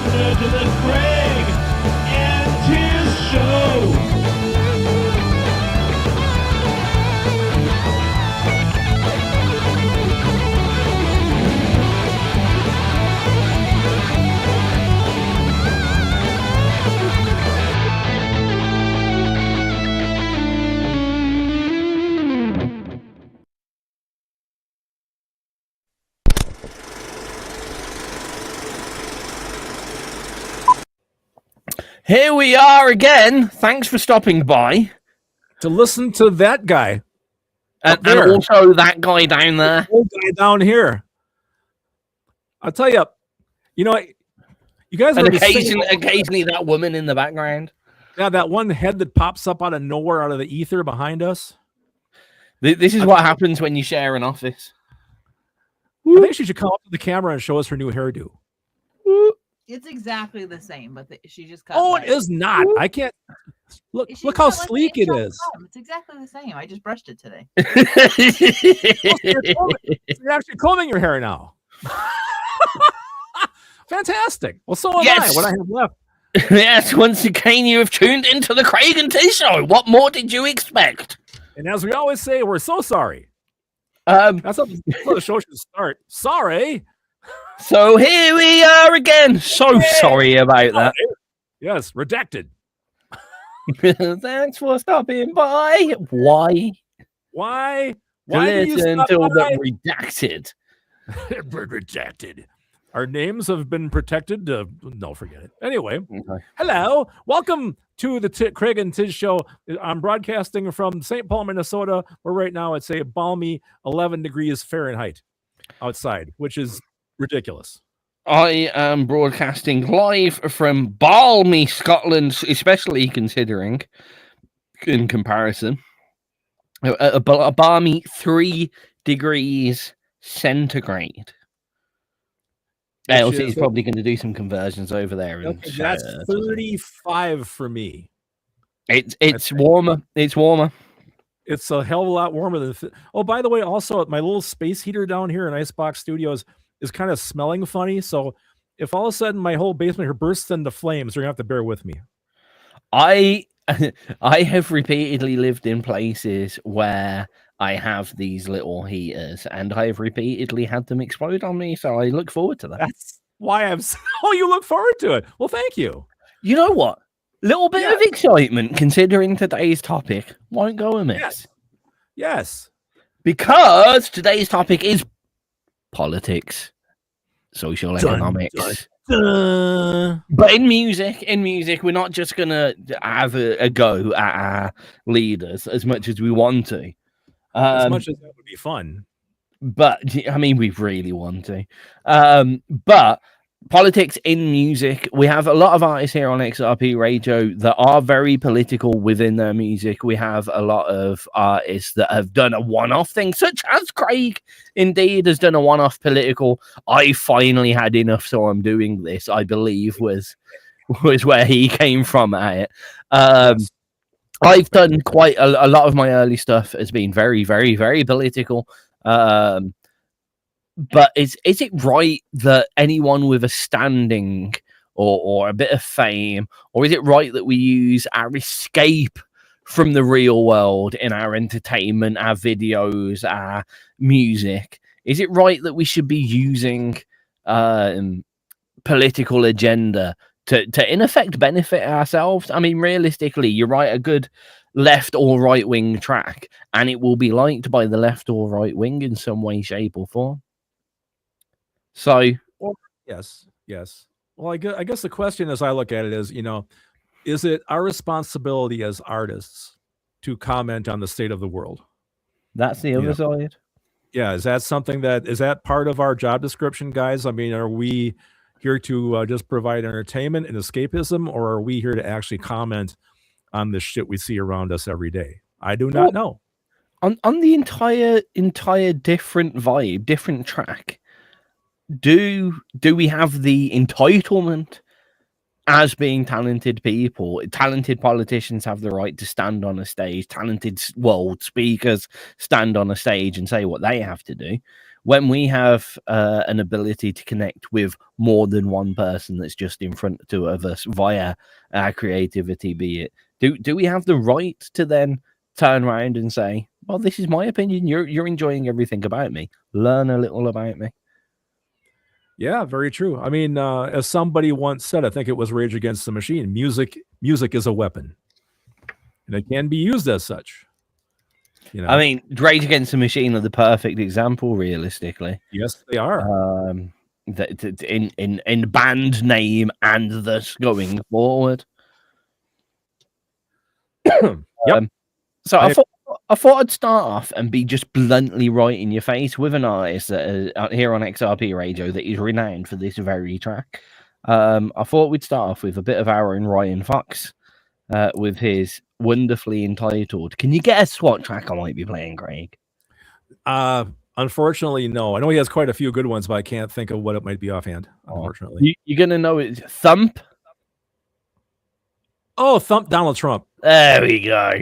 listening to the Craig and Tizz Show. Here we are again. Thanks for stopping by. To listen to that guy. And also that guy down there. The old guy down here. I'll tell you, you guys and occasionally that woman in the background. Yeah, that one head that pops up out of nowhere, out of the ether behind us. This is what happens when you share an office. I think she should come up to the camera and show us her new hairdo. It's exactly the same, but she just cut. Oh, it is not. I can't. Look how sleek it is. It's exactly the same. I just brushed it today. You're actually combing your hair now. Fantastic. Well, so am I. What I have left. Yes, once again, you have tuned into the Craig and Tizz Show. What more did you expect? And as we always say, we're so sorry. That's how the show should start. Sorry. So here we are again. So sorry about that. Yes, redacted. Thanks for stopping by. Why? Why do you stop until the redacted? Redacted. Our names have been protected. No, forget it. Anyway, Hello. Welcome to the Craig and Tizz Show. I'm broadcasting from St. Paul, Minnesota, where right now it's a balmy 11 degrees Fahrenheit outside, which is ridiculous. I am broadcasting live from balmy Scotland, especially considering, in comparison, a balmy 3 degrees centigrade. LC is probably going to do some conversions over there. That's 35 for me. It's warmer. It's warmer. It's a hell of a lot warmer than. Oh, by the way, also my little space heater down here in Icebox Studios is kind of smelling funny. So if all of a sudden my whole basement here bursts into flames, you're gonna have to bear with me. I have repeatedly lived in places where I have these little heaters, and I have repeatedly had them explode on me. So I look forward to that. That's why I'm. Oh, you look forward to it. Well, thank you. You know what? Little bit of excitement considering today's topic won't go amiss. Yes. Because today's topic is politics, social economics. But in music, we're not just gonna have a go at our leaders as much as we want to. As much as that would be fun. But I mean, we really want to. But politics in music, we have a lot of artists here on XRPRadio that are very political within their music. We have a lot of artists that have done a one-off thing, such as Craig indeed has done a one-off political. I finally had enough, so I'm doing this, I believe was where he came from at it. I've done quite a lot of my early stuff has been very, very, very political. But is it right that anyone with a standing or a bit of fame, or is it right that we use our escape from the real world in our entertainment, our videos, our music? Is it right that we should be using political agenda to in effect benefit ourselves? I mean, realistically, you write a good left or right wing track and it will be liked by the left or right wing in some way, shape or form. So yes. Well, I guess the question as I look at it is, is it our responsibility as artists to comment on the state of the world? That's the other side. Yeah. Is that part of our job description, guys? I mean, are we here to just provide entertainment and escapism, or are we here to actually comment on the shit we see around us every day? I do not know. On the entire different vibe, different track, do we have the entitlement as being talented people? Talented politicians have the right to stand on a stage. Talented world speakers stand on a stage and say what they have to do. when we have an ability to connect with more than one person that's just in front of us via our creativity, be it, do we have the right to then turn around and say, well, this is my opinion, you're enjoying everything about me, learn a little about me? Yeah, very true. I mean, as somebody once said, I think it was Rage Against the Machine, music is a weapon, and it can be used as such. You know? I mean, Rage Against the Machine are the perfect example, realistically. Yes, they are. In band name and thus going forward. Yep. So I thought I'd start off and be just bluntly right in your face with an artist that here on XRP Radio that is renowned for this very track. I thought we'd start off with a bit of our own Ryan Fox with his wonderfully entitled. Can you guess what track I might be playing, Craig? Unfortunately, no. I know he has quite a few good ones, but I can't think of what it might be offhand. Unfortunately, you're gonna know it's Thump. Oh, Thump Donald Trump. There we go.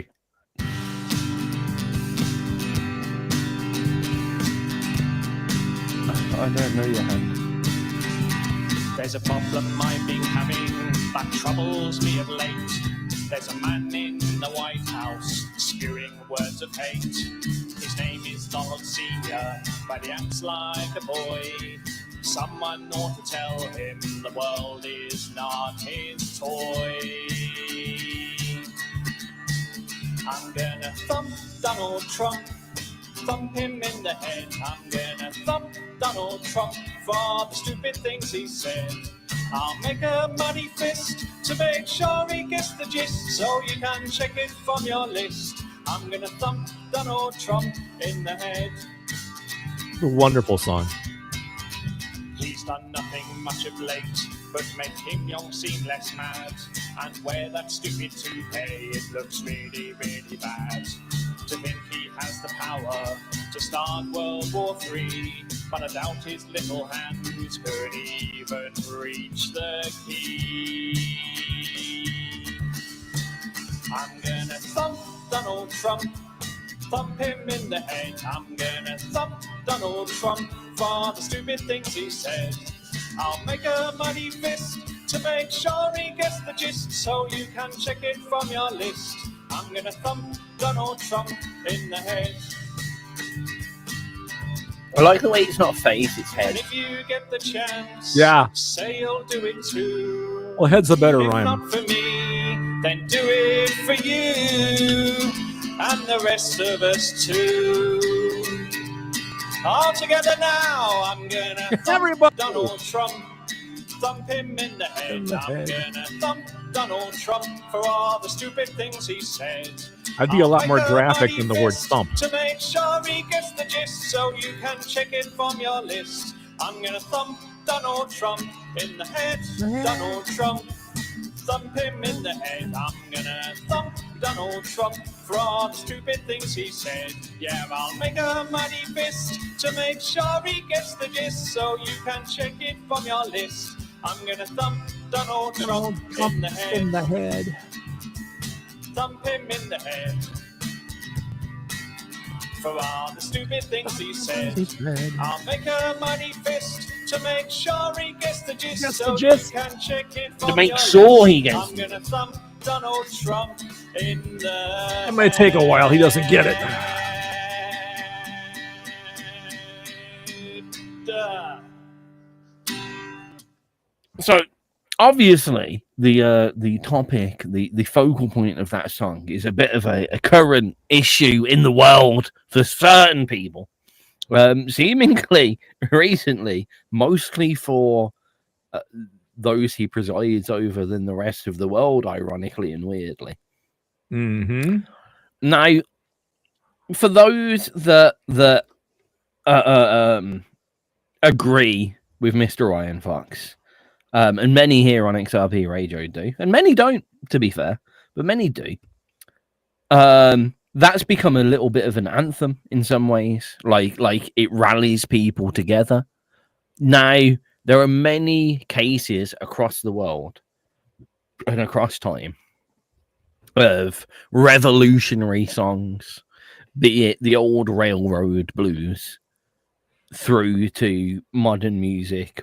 I don't know your hand. There's a problem I've been having that troubles me of late. There's a man in the White House spewing words of hate. His name is Donald Sr., but he acts like a boy. Someone ought to tell him the world is not his toy. I'm gonna thump Donald Trump, thump him in the head. I'm gonna thump Donald Trump for the stupid things he said. I'll make a muddy fist to make sure he gets the gist, so you can check it from your list. I'm gonna thump Donald Trump in the head. A wonderful song. He's done nothing much of late, but make Kim Jong seem less mad. And wear that stupid toupee, it looks really, really bad. To think he has the power to start World War III, but I doubt his little hands could even reach the key. I'm gonna thump Donald Trump, thump him in the head. I'm gonna thump Donald Trump for the stupid things he said. I'll make a muddy fist to make sure he gets the gist, so you can check it from your list. I'm gonna thump Donald Trump in the head. I like the way it's not face, it's head. And if you get the chance, yeah, say you'll do it too. Well, head's a better if rhyme. Not for me, then do it for you and the rest of us too. All together now, I'm gonna thump Donald Trump, thump him in the head. I'm gonna thump Donald Trump for all the stupid things he said. I'd be a lot more graphic than the word thump. To make sure he gets the gist, so you can check it from your list. I'm gonna thump Donald Trump in the head. Donald Trump, thump him in the head. I'm gonna thump Donald Trump for all the stupid things he said. Yeah, I'll make a mighty fist to make sure he gets the gist, so you can check it from your list. I'm gonna thump Donald Trump in the head. Thump him in the head for all the stupid things he said. I'll make a mighty fist to make sure he gets the gist, so you can check it from to make your sure list. he gets. I'm gonna thump Donald Trump in the. It might take a while. He doesn't get it. So obviously the topic, the focal point of that song is a bit of a current issue in the world for certain people, seemingly recently, mostly for those he presides over than the rest of the world, ironically and weirdly. Mm-hmm. Now, for those that agree with Mr. Ryan Fox, and many here on XRP Radio do, and many don't, to be fair, but many do. That's become a little bit of an anthem in some ways, like it rallies people together. Now, there are many cases across the world and across time of revolutionary songs, be it the old railroad blues, through to modern music,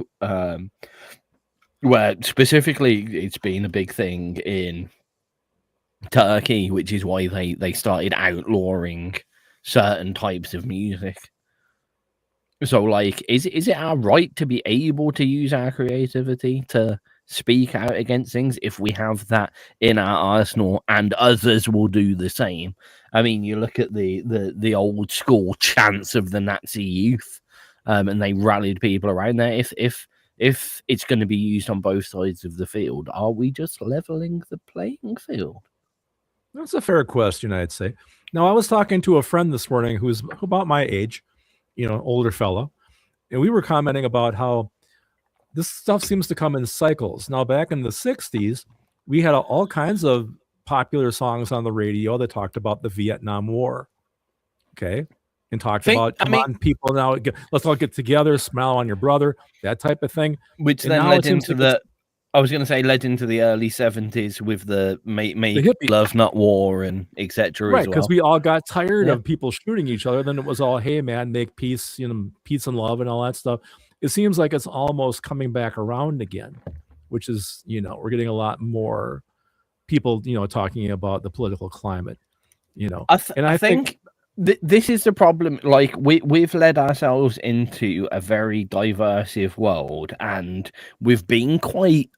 where specifically it's been a big thing in Turkey, which is why they started outlawing certain types of music. So, like, is it our right to be able to use our creativity to speak out against things if we have that in our arsenal, and others will do the same? I mean, you look at the old school chants of the Nazi youth, and they rallied people around there. If it's going to be used on both sides of the field, are we just leveling the playing field? That's a fair question, I'd say. Now, I was talking to a friend this morning who's about my age, older fellow, and we were commenting about how this stuff seems to come in cycles. Now, back in the 60s, we had all kinds of popular songs on the radio that talked about the Vietnam War, okay? And talked about, come on, people, now let's all get together, smile on your brother, that type of thing. Which then led into led into the early 70s with the make love, not war, and etc. Right, because we all got tired of people shooting each other. Then it was all, hey, man, make peace, peace and love and all that stuff. It seems like it's almost coming back around again, which is, we're getting a lot more people, talking about the political climate, I think this is the problem. Like, we've led ourselves into a very diverse world, and we've been quite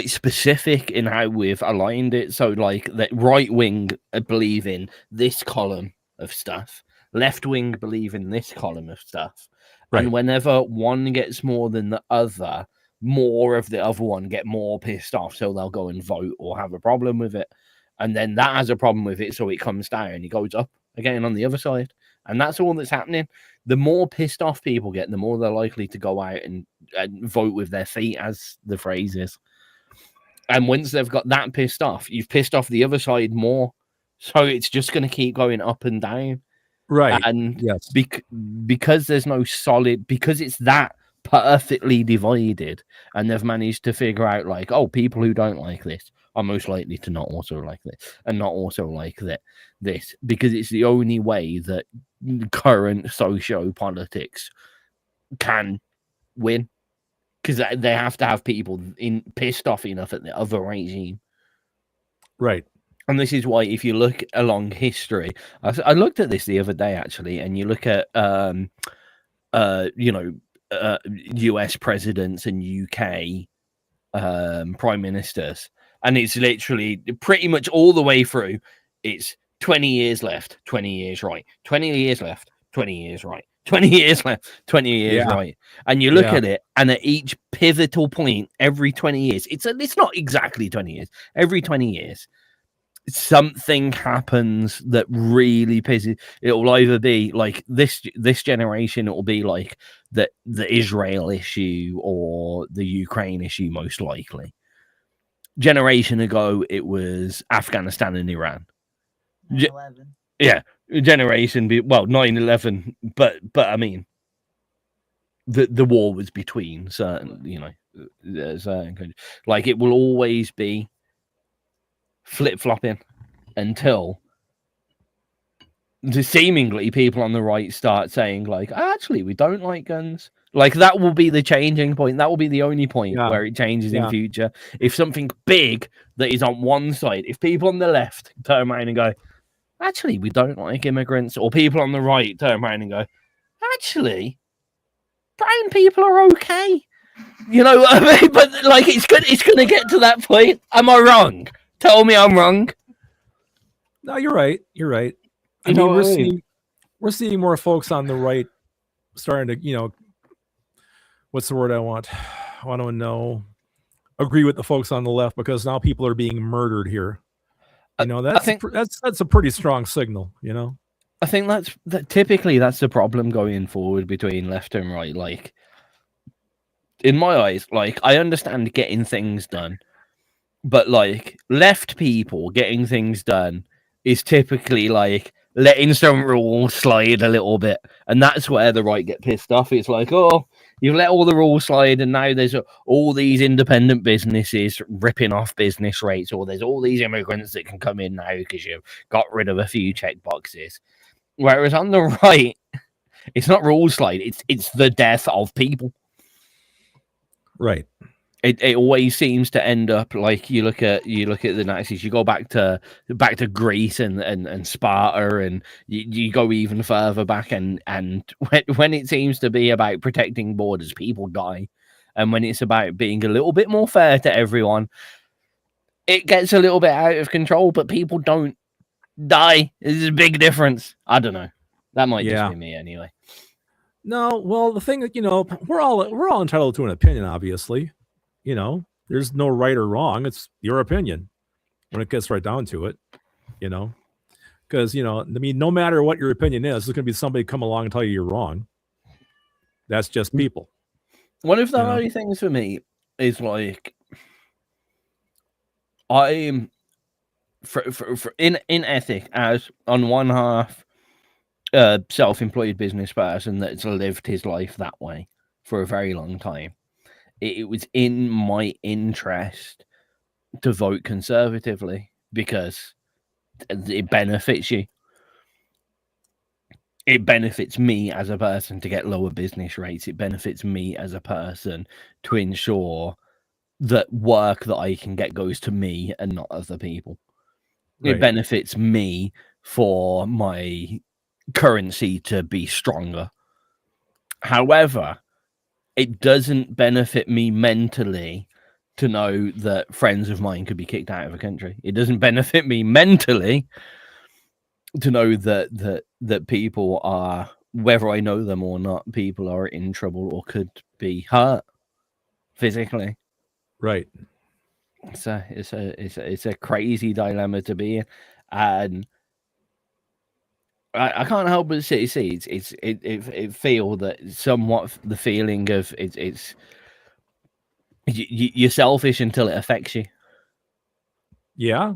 specific in how we've aligned it. So, like, that right wing believe in this column of stuff, left wing believe in this column of stuff, right. And whenever one gets more than the other, more of the other one get more pissed off, so they'll go and vote or have a problem with it. And then that has a problem with it, so it comes down and it goes up again on the other side. And that's all that's happening. The more pissed off people get, the more they're likely to go out and vote with their feet, as the phrase is. And once they've got that pissed off, you've pissed off the other side more. So it's just going to keep going up and down. Right. And yes, because there's no solid, because it's that perfectly divided, and they've managed to figure out, like, oh, people who don't like this are most likely to not also like this, and not also like this, because it's the only way that current socio-politics can win, because they have to have people pissed off enough at the other regime. Right. And this is why, if you look along history, I looked at this the other day, actually, and you look at, US presidents and UK prime ministers, and it's literally pretty much all the way through. It's 20 years left, 20 years right, 20 years left, 20 years right, 20 years left, 20 years right. And you look at it, and at each pivotal point, every 20 years, it's not exactly 20 years, every 20 years, something happens that really pisses. It'll either be like this generation, it will be like the Israel issue or the Ukraine issue, most likely. Generation ago, it was Afghanistan and Iran. 9/11. Generation 9/11, but I mean, the war was between certain, certain countries. Like, it will always be flip-flopping until seemingly people on the right start saying, like, actually, we don't like guns. Like, that will be the changing point. That will be the only point where it changes in future. If something big that is on one side, if people on the left turn around and go, actually, we don't like immigrants, or people on the right turn around and go, actually, brown people are okay. You know what I mean? But, like, it's going to get to that point. Am I wrong? Tell me I'm wrong. No, you're right. You're right. I mean, we're seeing more folks on the right starting to, what's the word I want? I want to know. Agree with the folks on the left, because now people are being murdered here. That's a pretty strong signal. I think typically that's the problem going forward between left and right. Like, in my eyes, like, I understand getting things done. But, like, left people getting things done is typically, like, letting some rules slide a little bit. And that's where the right get pissed off. It's like, oh, you've let all the rules slide, and now there's all these independent businesses ripping off business rates, or there's all these immigrants that can come in now because you've got rid of a few check boxes. Whereas on the right, It's not rules slide. It's the death of people. Right. It always seems to end up like you look at the Nazis. You go back to Greece and Sparta, and you go even further back, and when it seems to be about protecting borders, people die, and when it's about being a little bit more fair to everyone, it gets a little bit out of control. But people don't die. There's a big difference. I don't know. That might just be me anyway. No, well, the thing that we're all entitled to an opinion, obviously. There's no right or wrong. It's your opinion when it gets right down to it, because, no matter what your opinion is, there's going to be somebody come along and tell you you're wrong. That's just people. One of the only things for me is like, I'm in ethic, as on one half, a self-employed business person that's lived his life that way for a very long time. It was in my interest to vote conservatively because it benefits you. It benefits me as a person to get lower business rates. It benefits me as a person to ensure that work that I can get goes to me and not other people. Right. It benefits me for my currency to be stronger. However, it doesn't benefit me mentally to know that friends of mine could be kicked out of a country. It doesn't benefit me mentally to know that people are, whether I know them or not, people are in trouble or could be hurt physically. Right. It's a crazy dilemma to be in, and I can't help but see it feel that somewhat the feeling of it's you're selfish until it affects you. Yeah,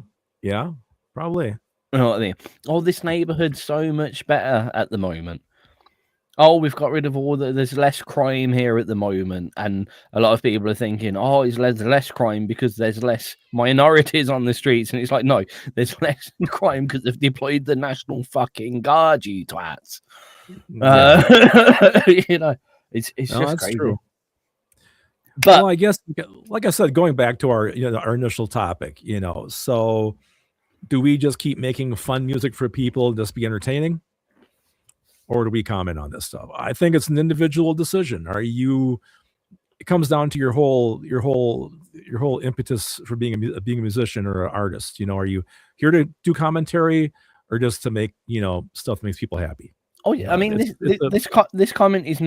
probably. You know what I mean? Oh, this neighborhood's so much better at the moment. Oh, we've got rid of there's less crime here at the moment. And a lot of people are thinking, oh, there's less crime because there's less minorities on the streets. And it's like, no, there's less crime because they've deployed the National fucking Guard, you twats. Yeah. It's just crazy. True. But I guess, like I said, going back to our initial topic, so do we just keep making fun music for people and just be entertaining? Or do we comment on this stuff? I think it's an individual decision. It comes down to your whole impetus for being a musician or an artist. Are you here to do commentary or just to make, stuff that makes people happy? Oh yeah. I mean, this comment is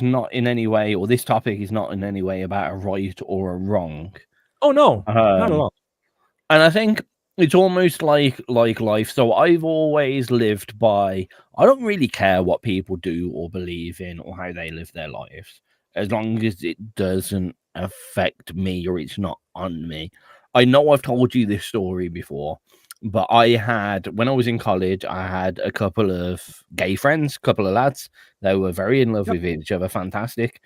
not in any way, or this topic is not in any way about a right or a wrong. Oh no, not at all. And I think it's almost like life. So I've always lived by, I don't really care what people do or believe in or how they live their lives, as long as it doesn't affect me or it's not on me. I know I've told you this story before, but when I was in college, I had a couple of gay friends, couple of lads. They were very in love with each other, fantastic.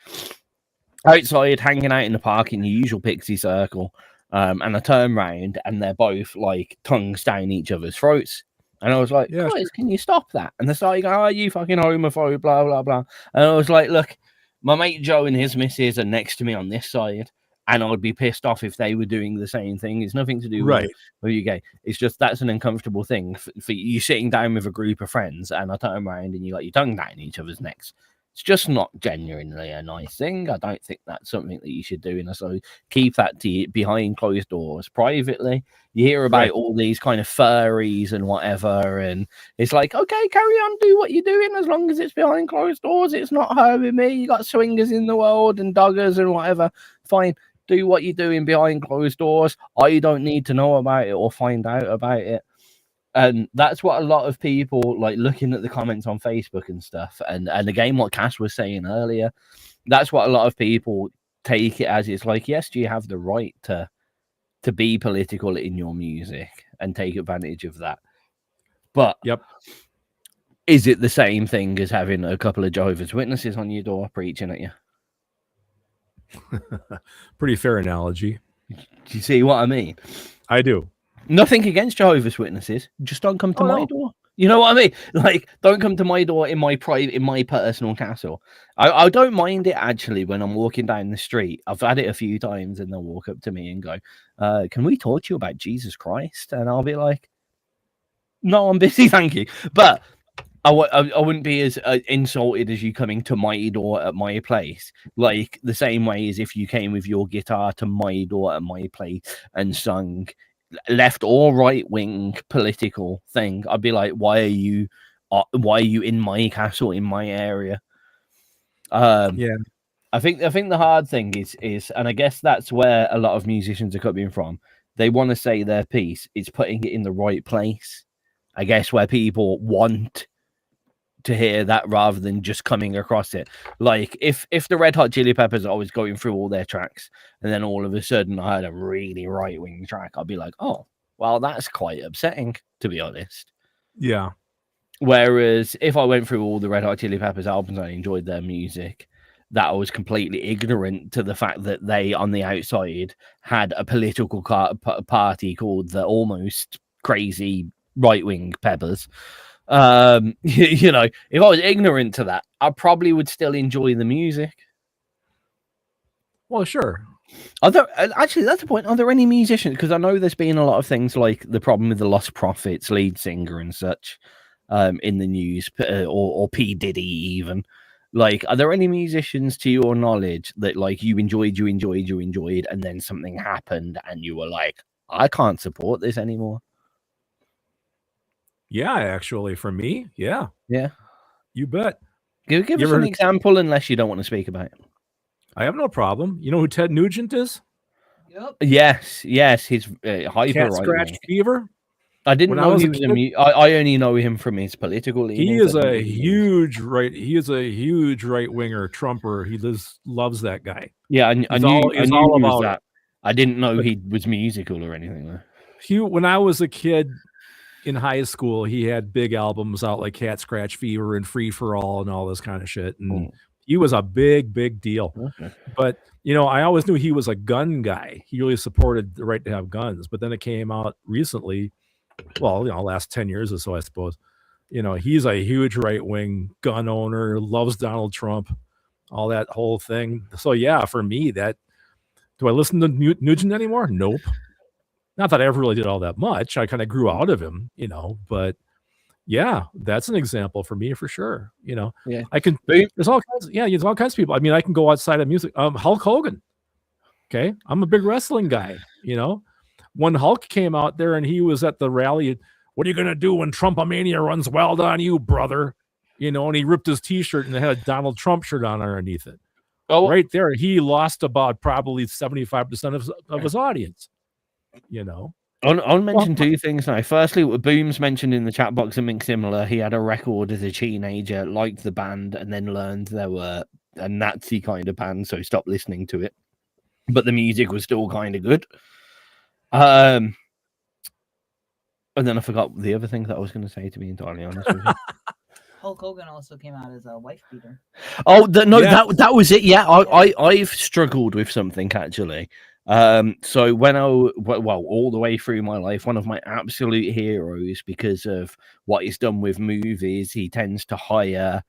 Outside, hanging out in the park in the usual pixie circle. And I turn around and they're both like tongues down each other's throats. And I was like, guys, can you stop that? And they started going, oh, you fucking homophobe, blah, blah, blah. And I was like, look, my mate Joe and his missus are next to me on this side. And I'd be pissed off if they were doing the same thing. It's nothing to do with you gay. It's just that's an uncomfortable thing for you sitting down with a group of friends and I turn around and you got your tongue down each other's necks. It's just not genuinely a nice thing. I don't think that's something that you should do. And so keep that behind closed doors privately. You hear about all these kind of furries and whatever. And it's like, okay, carry on, do what you're doing. As long as it's behind closed doors, it's not hurting me. You got swingers in the world and doggers and whatever. Fine. Do what you're doing behind closed doors. I don't need to know about it or find out about it. And that's what a lot of people like looking at the comments on Facebook and stuff. And again, what Cass was saying earlier, that's what a lot of people take it as. It's like, yes, do you have the right to be political in your music and take advantage of that? But is it the same thing as having a couple of Jehovah's Witnesses on your door preaching at you? Pretty fair analogy. Do you see what I mean? I do. Nothing against Jehovah's Witnesses. Just don't come to my door. You know what I mean? Like, don't come to my door in my personal castle. I don't mind it actually when I'm walking down the street. I've had it a few times, and they'll walk up to me and go, "Can we talk to you about Jesus Christ?" And I'll be like, "No, I'm busy, thank you." But I wouldn't be as insulted as you coming to my door at my place, like the same way as if you came with your guitar to my door at my place and sung left or right wing political thing. I'd be like, why are you in my castle, in my area? Yeah. I think the hard thing is, and I guess that's where a lot of musicians are coming from. They want to say their piece. It's putting it in the right place, I guess, where people want to hear that rather than just coming across it. Like if the Red Hot Chili Peppers are always going through all their tracks, and then all of a sudden I had a really right wing track, I'd be like, oh, well, that's quite upsetting, to be honest. Yeah. Whereas if I went through all the Red Hot Chili Peppers albums and I enjoyed their music, that I was completely ignorant to the fact that they, on the outside, had a political party called the Almost Crazy Right Wing Peppers. You know, if I was ignorant to that, I probably would still enjoy the music. Well, sure. Actually, that's the point. Are there any musicians? Because I know there's been a lot of things like the problem with the Lost Prophets lead singer and such in the news, or P. Diddy even. Like, are there any musicians to your knowledge that like you enjoyed, and then something happened and you were like, I can't support this anymore? Yeah, actually, for me, yeah. You bet. Give us an example, unless you don't want to speak about it. I have no problem. You know who Ted Nugent is? Yep. Yes. He's hyper Cat Scratch Fever. I didn't know he was I only know him from his political leanings. He is a huge right winger Trumper. He loves that guy. Yeah, I knew he was that. I didn't know he was musical or anything though. When I was a kid in high school, he had big albums out like Cat Scratch Fever and Free for All and all this kind of shit. And he was a big deal. Okay. But, you know, I always knew he was a gun guy. He really supported the right to have guns. But then it came out recently, well, you know, last 10 years or so, I suppose. You know, he's a huge right-wing gun owner, loves Donald Trump, all that whole thing. So, yeah, for me, do I listen to Nugent anymore? Nope. Not that I ever really did all that much. I kind of grew out of him, you know, but yeah, that's an example for me for sure. You know, yeah, there's all kinds of people. I mean, I can go outside of music. Hulk Hogan. Okay. I'm a big wrestling guy, you know, when Hulk came out there and he was at the rally, what are you going to do when Trumpomania runs wild on you, brother? You know, and he ripped his t-shirt and had a Donald Trump shirt on underneath it. Oh, right there. He lost about probably 75% of his audience. You know, I'll mention two things now. Firstly, what Booms mentioned in the chat box, something similar. He had a record as a teenager, liked the band, and then learned they were a Nazi kind of band, so stopped listening to it. But the music was still kind of good. And then I forgot the other thing that I was going to say, to be entirely honest with you. Hulk Hogan also came out as a wife beater. Oh, that was it. Yeah, I've struggled with something actually. So when all the way through my life, one of my absolute heroes, because of what he's done with movies, he tends to hire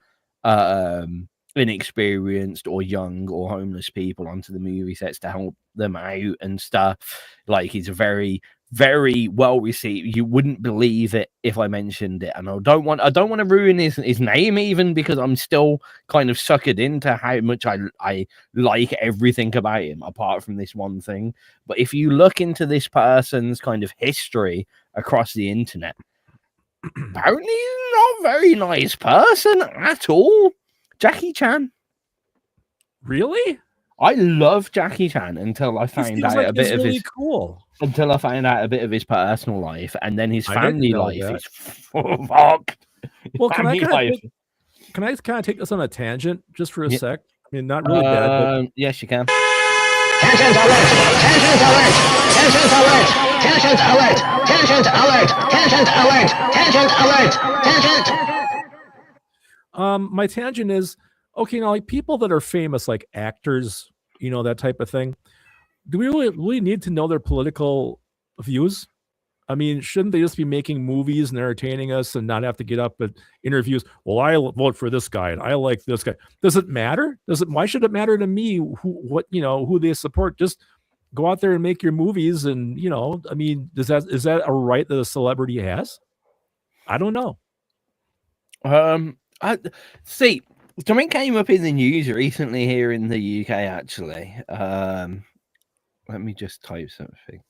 inexperienced or young or homeless people onto the movie sets to help them out and stuff. Like, he's a very, very well received. You wouldn't believe it if I mentioned it, and I don't want to ruin his name, even because I'm still kind of suckered into how much I like everything about him apart from this one thing. But if you look into this person's kind of history across the internet, apparently he's not a very nice person at all. Jackie Chan. Really? I love Jackie Chan until I found out a bit of his until I found out a bit of his personal life, and then his family life is fucked. Well, can I kind of take this on a tangent just for a sec? I mean, not really bad, but yes, you can. Tensions alert! Tensions alert! Tensions alert! Tensions alert! Tensions alert! Tensions alert! Tensions alert! Tensions. My tangent is, okay, now, like, people that are famous, like actors, you know, that type of thing, do we really need to know their political views? I mean, shouldn't they just be making movies and entertaining us and not have to get up at interviews? Well, I vote for this guy and I like this guy. Does it matter? Why should it matter to me who they support? Just go out there and make your movies. And, I mean, is that a right that a celebrity has? I don't know. I see. Something came up in the news recently here in the UK, actually. Let me just type something.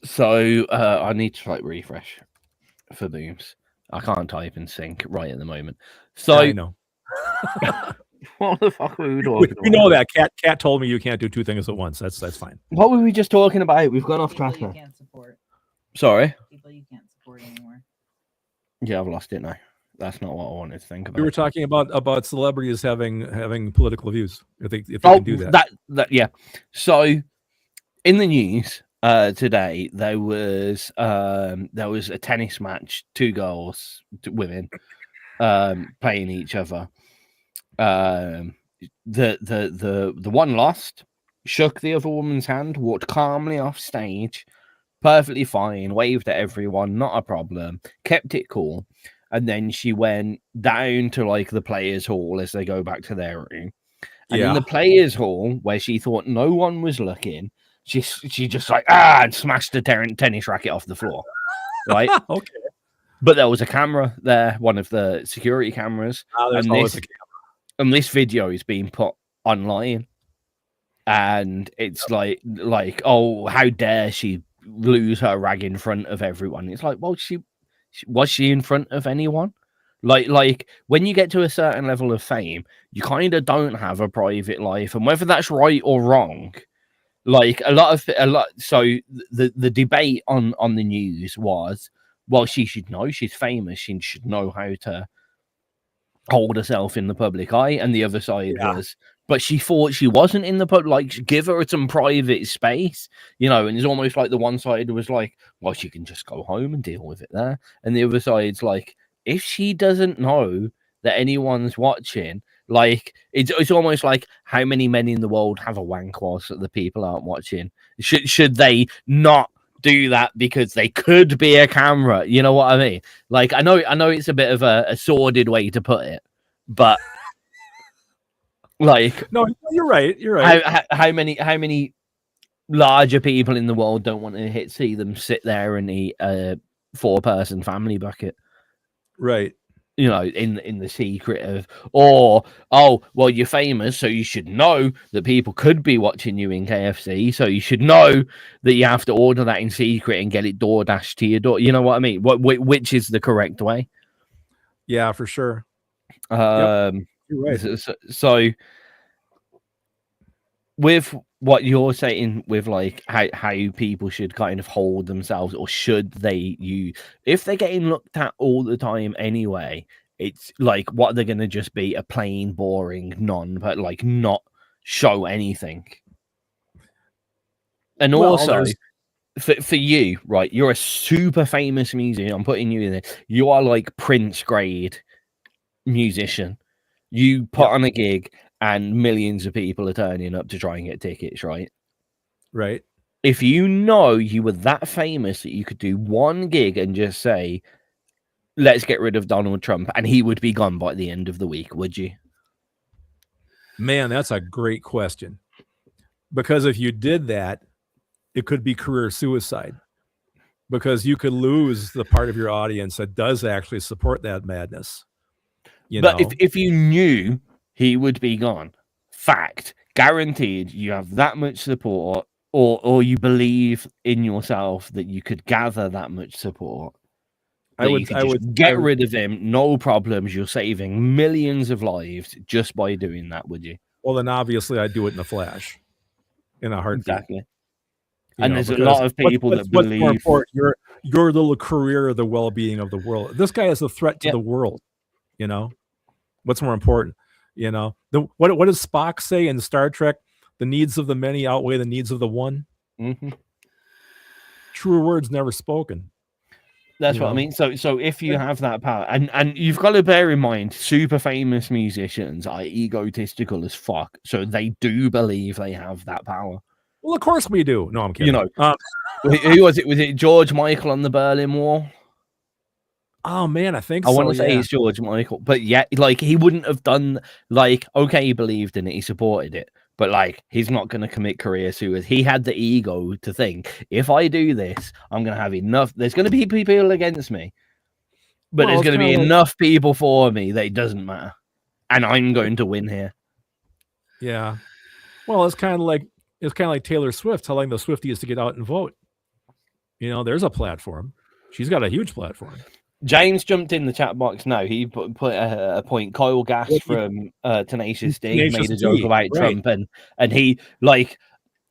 So I need to refresh for Booms. I can't type and sync right at the moment. So I know. What the fuck were we talking about? We know that. Cat told me you can't do two things at once. That's fine. What were we just talking about? We've gone off track People now. you can't support. Sorry? People you can't support anymore. Yeah, I've lost it now. That's not what I wanted to think about. We were talking about celebrities having political views. If they can do that. Yeah. So in the news today, there was a tennis match, two girls, women, playing each other. The one lost, shook the other woman's hand, walked calmly off stage, perfectly fine, waved at everyone, not a problem, kept it cool. And then she went down to the players' hall as they go back to their room. And in the players' hall, where she thought no one was looking, she just and smashed the tennis racket off the floor. Right? Okay. But there was a camera there, one of the security cameras. And this video is being put online. And it's like, oh, how dare she lose her rag in front of everyone? It's like, well, was she in front of anyone? Like when you get to a certain level of fame, you kind of don't have a private life, and whether that's right or wrong, so the debate on the news was, well, she should know she's famous, she should know how to hold herself in the public eye, and the other side was, but she thought she wasn't in the public, give her some private space, and it's almost like the one side was like, well, she can just go home and deal with it there, and the other side's like, if she doesn't know that anyone's watching, it's almost like, how many men in the world have a wank whilst the people aren't watching? Should they not do that because they could be a camera? You know what I mean? I know it's a bit of a sordid way to put it, but no, you're right. How many larger people in the world don't want to see them sit there and eat a 4-person family bucket? Right. In the secret of, or, oh, well, you're famous, so you should know that people could be watching you in KFC, so you should know that you have to order that in secret and get it door dashed to your door. You know what I mean? Which is the correct way? Yeah, for sure. You're right. So with what you're saying, with how people should kind of hold themselves, or should they if they're getting looked at all the time anyway, it's what, they're gonna just be a plain boring but not show anything. And also for you, right, you're a super famous musician. I'm putting you in there. You are Prince grade musician. You put on a gig and millions of people are turning up to try and get tickets, right? Right. If you know you were that famous that you could do one gig and just say, let's get rid of Donald Trump, and he would be gone by the end of the week, would you? Man, that's a great question. Because if you did that, it could be career suicide. Because you could lose the part of your audience that does actually support that madness. But if you knew he would be gone, fact, guaranteed, you have that much support, or you believe in yourself that you could gather that much support, I would get rid of him, no problems. You're saving millions of lives just by doing that, would you? Well, then obviously I'd do it in a flash, in a heartbeat. Exactly. And there's a lot of people that believe more important, your little career, the well-being of the world. This guy is a threat to the world. What's more important? What does Spock say in Star Trek? The needs of the many outweigh the needs of the one. Mm-hmm. Truer words never spoken. That's what I mean. So if you have that power, and you've got to bear in mind, super famous musicians are egotistical as fuck. So they do believe they have that power. Well, of course we do. No, I'm kidding. You know, who was it? Was it George Michael on the Berlin Wall? Oh man, I think I so. want to say it's George Michael, but yeah, like he wouldn't have done like okay, he believed in it, he supported it, but like he's not going to commit career suicide. He had the ego to think if I do this, I'm going to have enough. There's going to be people against me, but there's going to be enough people for me that it doesn't matter, and I'm going to win here. Yeah. Well, it's kind of like Taylor Swift telling the Swifties to get out and vote. You know, there's a platform. She's got a huge platform. James jumped in the chat box now. He put a point. Kyle Gass from Tenacious D made a joke about Trump, and he like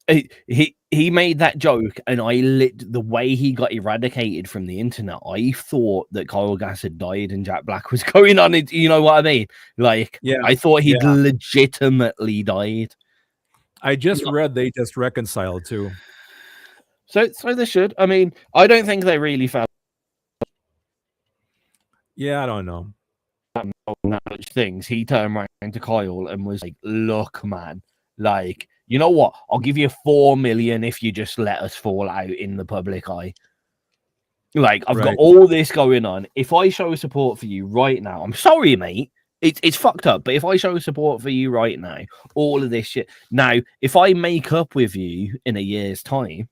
he made that joke, and the way he got eradicated from the internet. I thought that Kyle Gass had died and Jack Black was going on it. You know what I mean? Like, yeah, I thought he'd legitimately died. I just read they just reconciled too. So they should. I mean, I don't think they really felt. Yeah, I don't know. Things. He turned around to Kyle and was like, "Look, man, like, you know what? I'll give you 4 million if you just let us fall out in the public eye. Like, I've got all this going on. If I show support for you right now, I'm sorry, mate. It's fucked up. But if I show support for you right now, all of this shit. Now, if I make up with you in a year's time,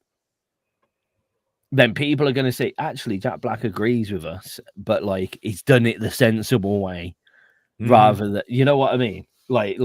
then people are going to say, actually, Jack Black agrees with us, but like he's done it the sensible way, rather than, you know what I mean? Like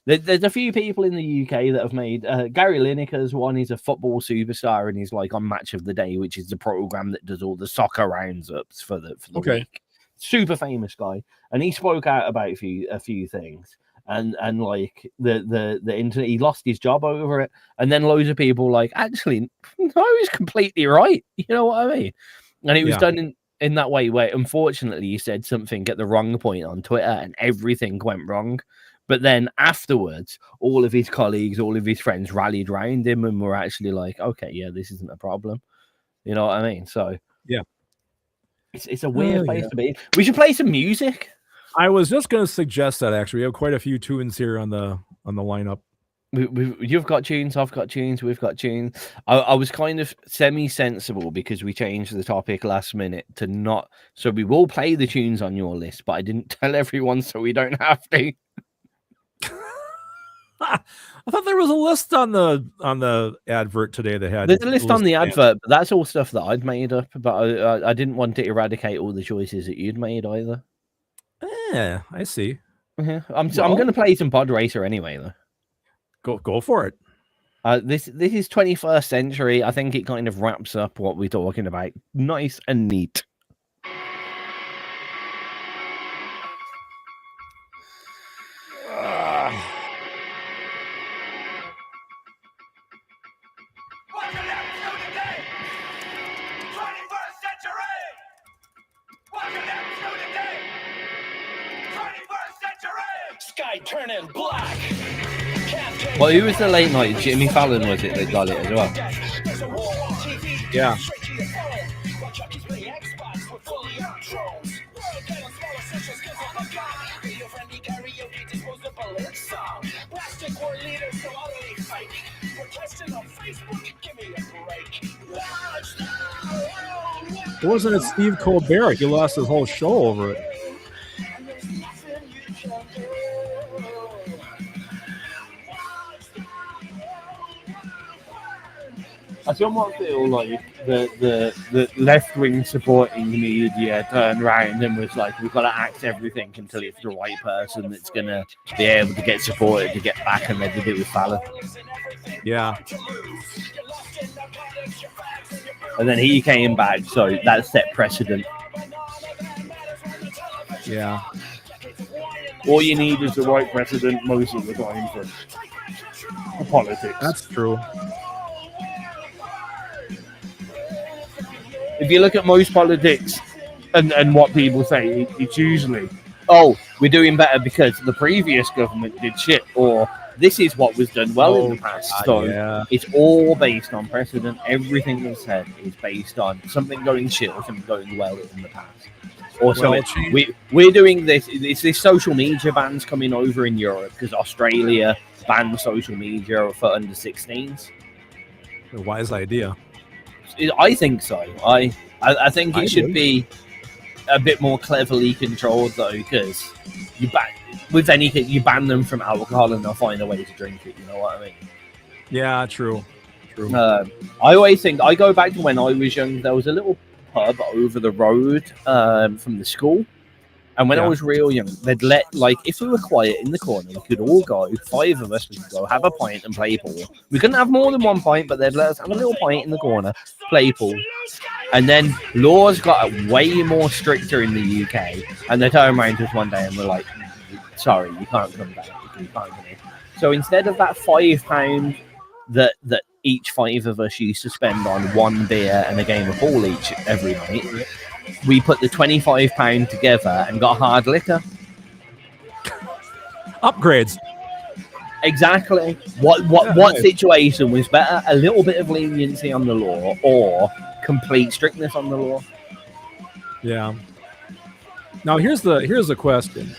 there's a few people in the UK that have made Gary Lineker's one. He's a football superstar, and he's like on Match of the Day, which is the program that does all the soccer roundups for the week. Super famous guy, and he spoke out about a few things. And like the internet, he lost his job over it, and then loads of people like, actually, no, he's completely right. You know what I mean? And it was done in that way where, unfortunately, he said something at the wrong point on Twitter, and everything went wrong. But then afterwards, all of his colleagues, all of his friends rallied around him and were actually like, okay, yeah, this isn't a problem. You know what I mean? So yeah, it's a weird place to be. We should play some music. I was just going to suggest that, actually. We have quite a few tunes here on the lineup. You've got tunes, I've got tunes, we've got tunes. I was kind of semi-sensible because we changed the topic last minute to not. So we will play the tunes on your list, but I didn't tell everyone, so we don't have to. I thought there was a list on the advert today that had. There's a list on the advert, but that's all stuff that I'd made up. But I didn't want to eradicate all the choices that you'd made either. Yeah, I see. Yeah, I'm going to play some Podracer anyway, though. Go for it. This is 21st century. I think it kind of wraps up what we're talking about. Nice and neat. Turning black. Well, who was the late night? Jimmy Fallon, was it? They got it as well. Yeah. Wasn't it Steve Colbert? He lost his whole show over it. I somewhat feel like the left-wing supporting media turned around and was like, we've got to act everything until it's the right person that's going to be able to get supported to get back, and they did it with Fallon. Yeah. And then he came back, so that set precedent. Yeah. All you need is the right precedent most of the time for politics. That's true. If you look at most politics and what people say, it's usually, oh, we're doing better because the previous government did shit, or this is what was done well in the past. So it's all based on precedent. Everything that's said is based on something going shit or something going well in the past. Also, we're doing this. It's this social media bans coming over in Europe because Australia banned social media for under 16s. A wise idea. I think so. I think I it should do. be a bit more cleverly controlled though, because you with anything you ban them from alcohol and they'll find a way to drink it. You know what I mean? Yeah, true. I always think I go back to when I was young. There was a little pub over the road from the school, and when I Yeah. was real young, they'd let if we were quiet in the corner, we could all go. 5 of us, we could go have a pint and play pool. We couldn't have more than one pint, but they'd let us have a little pint in the corner, play pool. And then laws got way more stricter in the UK, and they turned around to us one day and were like, "Sorry, you can't come back. You can't come in." So instead of that £5 that each 5 of us used to spend on one beer and a game of pool every night, we put the £25 together and got hard liquor. Upgrades. Exactly. What situation was better? A little bit of leniency on the law or complete strictness on the law? Yeah. Now here's the question.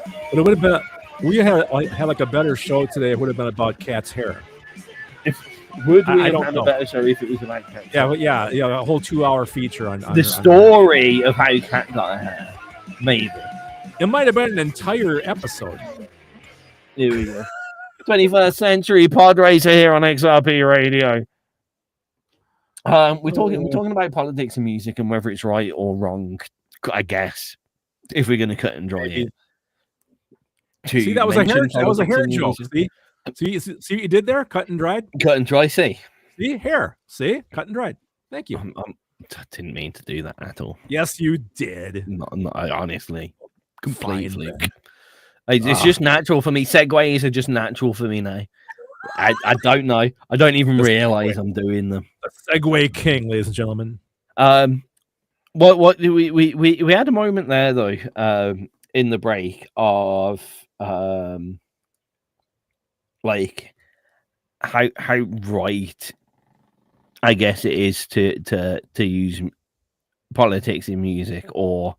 But it would have been we had like a better show today. It would have been about cat's hair. Would we I have don't had know. a better show if it was about cat? Yeah, but yeah, a whole 2-hour feature on The story of how cat got her hair. Maybe. It might have been an entire episode. Here we go. 21st century Podracer here on XRP Radio. We're talking about politics and music and whether it's right or wrong, I guess, if we're going to cut and dry it. See, that was a hair joke. See what you did there? Cut and dried. Cut and dry. See hair. See, cut and dried. Thank you. I didn't mean to do that at all. Yes, you did. Not honestly, completely. Fine, It's just natural for me. Segues are just natural for me now. I don't know. I don't even realize I'm doing them. The Segway King, ladies and gentlemen. What we had a moment there though, in the break of like how right I guess it is to use politics in music, or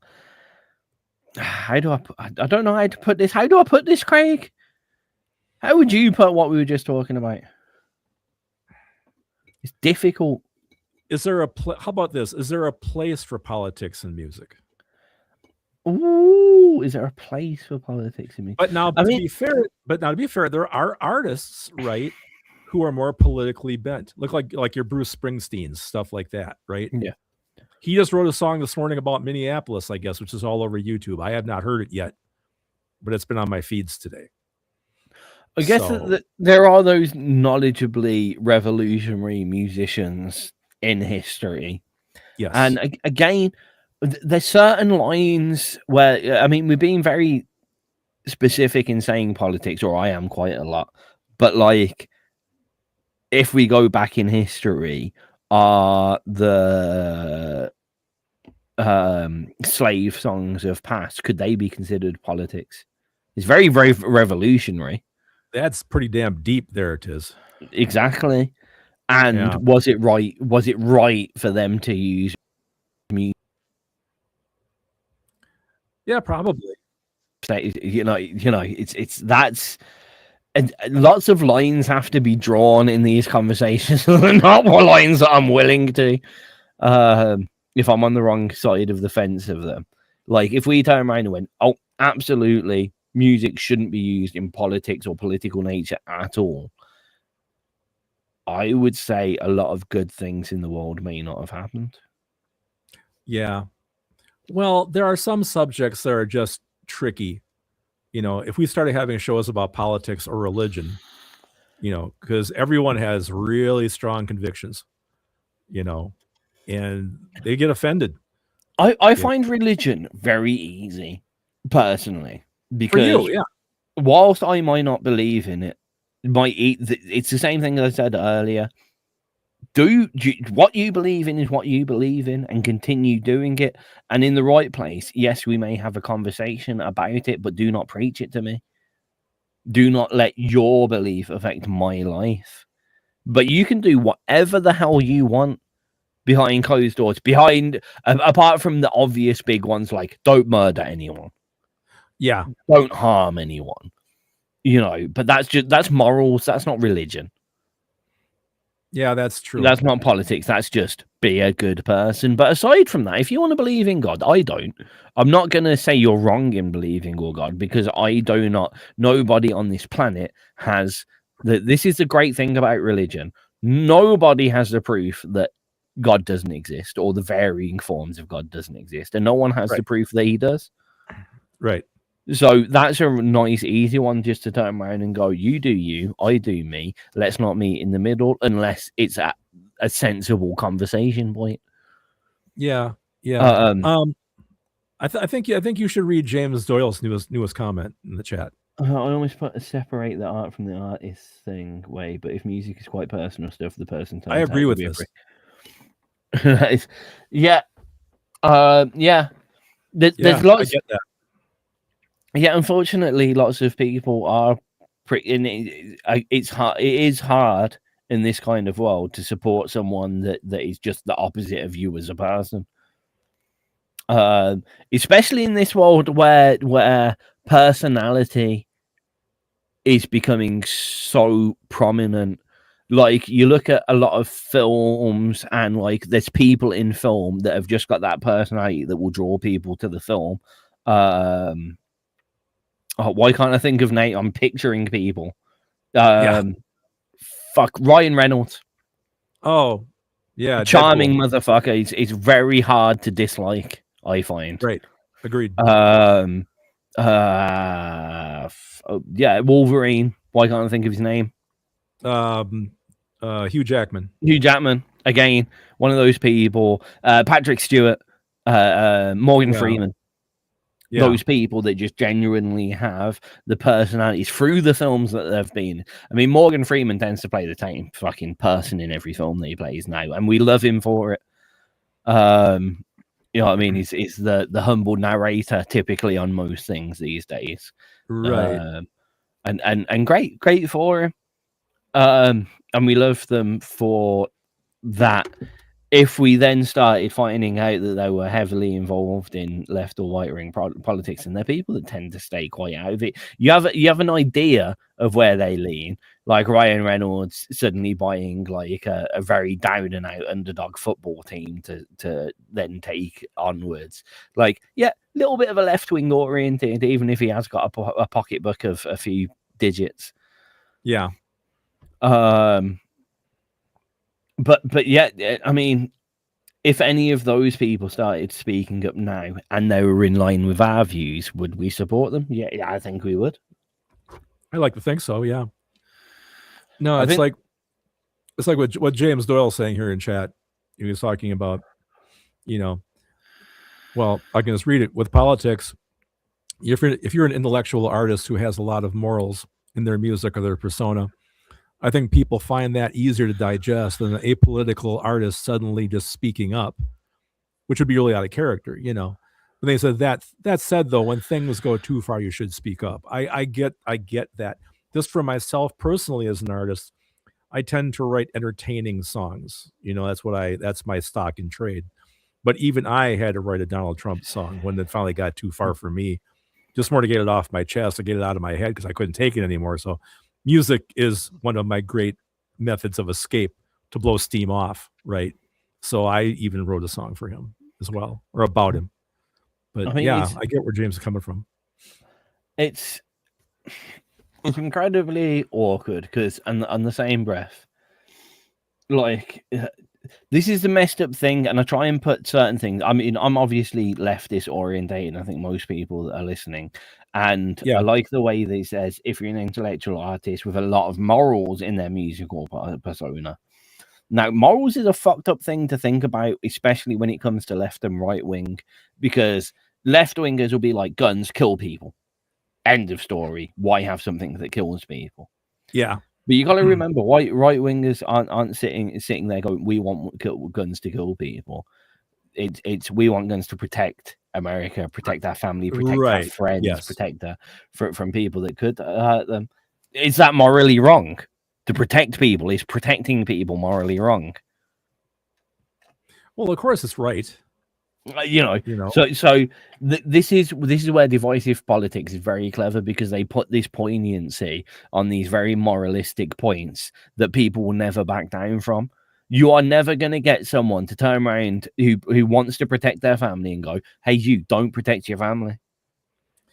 I don't know how to put this. How do I put this, Craig? How would you put what we were just talking about? It's difficult. Is there how about this? Is there a place for politics in music? Ooh, is there a place for politics in music? But now, to be fair, there are artists, right, who are more politically bent. Look like your Bruce Springsteens, stuff like that, right? Yeah. He just wrote a song this morning about Minneapolis, I guess, which is all over YouTube. I have not heard it yet, but it's been on my feeds today. I guess that there are those knowledgeably revolutionary musicians in history. Yes. And again, there's certain lines where, I mean, we're being very specific in saying politics, or I am quite a lot. But like, if we go back in history, the slave songs of past, could they be considered politics? It's very, very revolutionary. That's pretty damn deep there, Tizz. Exactly. And was it right? Was it right for them to use music? Yeah, probably. You know, it's that's, and lots of lines have to be drawn in these conversations. Not more lines that I'm willing to. If I'm on the wrong side of the fence of them, like if we turn around and went, "Oh, absolutely, music shouldn't be used in politics or political nature at all," I would say a lot of good things in the world may not have happened. Yeah. Well, there are some subjects that are just tricky. You know, if we started having shows about politics or religion, you know, because everyone has really strong convictions, you know, and they get offended. I find religion very easy, personally, because For you, yeah. whilst I might not believe in it, it's the same thing that I said earlier. What you believe in is what you believe in, and continue doing it. And in the right place, yes, we may have a conversation about it, but do not preach it to me. Do not let your belief affect my life. But you can do whatever the hell you want behind closed doors, apart from the obvious big ones like don't murder anyone. Yeah. Don't harm anyone. You know, but that's morals. That's not religion. Yeah, that's true. That's not politics. That's just be a good person. But aside from that, if you want to believe in God, I don't. I'm not going to say you're wrong in believing in God because I do not. Nobody on this planet has. This is the great thing about religion. Nobody has the proof that God doesn't exist or the varying forms of God doesn't exist. And no one has the proof that he does. Right. So that's a nice, easy one just to turn around and go, you do you, I do me. Let's not meet in the middle unless it's at a sensible conversation point. Yeah. Yeah. I think you should read James Doyle's newest comment in the chat. I almost put a separate the art from the artist thing way, but if music is quite personal stuff, the person. I agree with this. Yeah. There's lots. I get that. Yeah, unfortunately, lots of people are pretty. It's hard. It is hard in this kind of world to support someone that is just the opposite of you as a person. Especially in this world where personality is becoming so prominent. Like you look at a lot of films and like there's people in film that have just got that personality that will draw people to the film. Why can't I think of Nate? I'm picturing people. Fuck Ryan Reynolds. Oh, yeah, charming motherfucker. It's very hard to dislike. I find. Right. Agreed. Yeah, Wolverine. Why can't I think of his name? Hugh Jackman. Hugh Jackman. Again, one of those people. Patrick Stewart. Morgan Freeman. Yeah. Those people that just genuinely have the personalities through the films that they've been. I mean, Morgan Freeman tends to play the same fucking person in every film that he plays now, and we love him for it. You know what I mean? He's the humble narrator typically on most things these days, right? And great for him. And we love them for that. If we then started finding out that they were heavily involved in left or right wing politics, and they're people that tend to stay quite out of it, you have an idea of where they lean. Like Ryan Reynolds suddenly buying like a very down and out underdog football team to then take onwards. Like, yeah, little bit of a left wing oriented, even if he has got a pocketbook of a few digits. Yeah. But yeah, I mean, if any of those people started speaking up now and they were in line with our views, would we support them? Yeah, I think we would. I like to think so. Yeah. No, it's like what James Doyle's saying here in chat. He was talking about, well, I can just read it. With politics, if you're an intellectual artist who has a lot of morals in their music or their persona, I think people find that easier to digest than an apolitical artist suddenly just speaking up, which would be really out of character, But they said that said, though, when things go too far, you should speak up. I get that. Just for myself personally as an artist, I tend to write entertaining songs. That's my stock in trade. But even I had to write a Donald Trump song when it finally got too far for me, just more to get it off my chest, to get it out of my head because I couldn't take it anymore. So music is one of my great methods of escape to blow steam off, right? So I even wrote a song for him as well, or about him. But I get where James is coming from. It's incredibly awkward because, on the same breath, like, this is the messed up thing, and I try and put certain things. I mean, I'm obviously leftist orientated. I think most people that are listening. And I like the way that he says, if you're an intellectual artist with a lot of morals in their musical persona. Now, morals is a fucked up thing to think about, especially when it comes to left and right wing, because left wingers will be like, guns kill people. End of story. Why have something that kills people? Yeah. But you got to remember, right wingers aren't sitting there going, we want guns to kill people. It's we want guns to protect America, protect our family, protect our friends, protect from people that could hurt them. Is that morally wrong? To protect people, is protecting people morally wrong? Well, of course it's right. This is where divisive politics is very clever, because they put this poignancy on these very moralistic points that people will never back down from. You are never going to get someone to turn around who wants to protect their family and go, hey, you don't protect your family.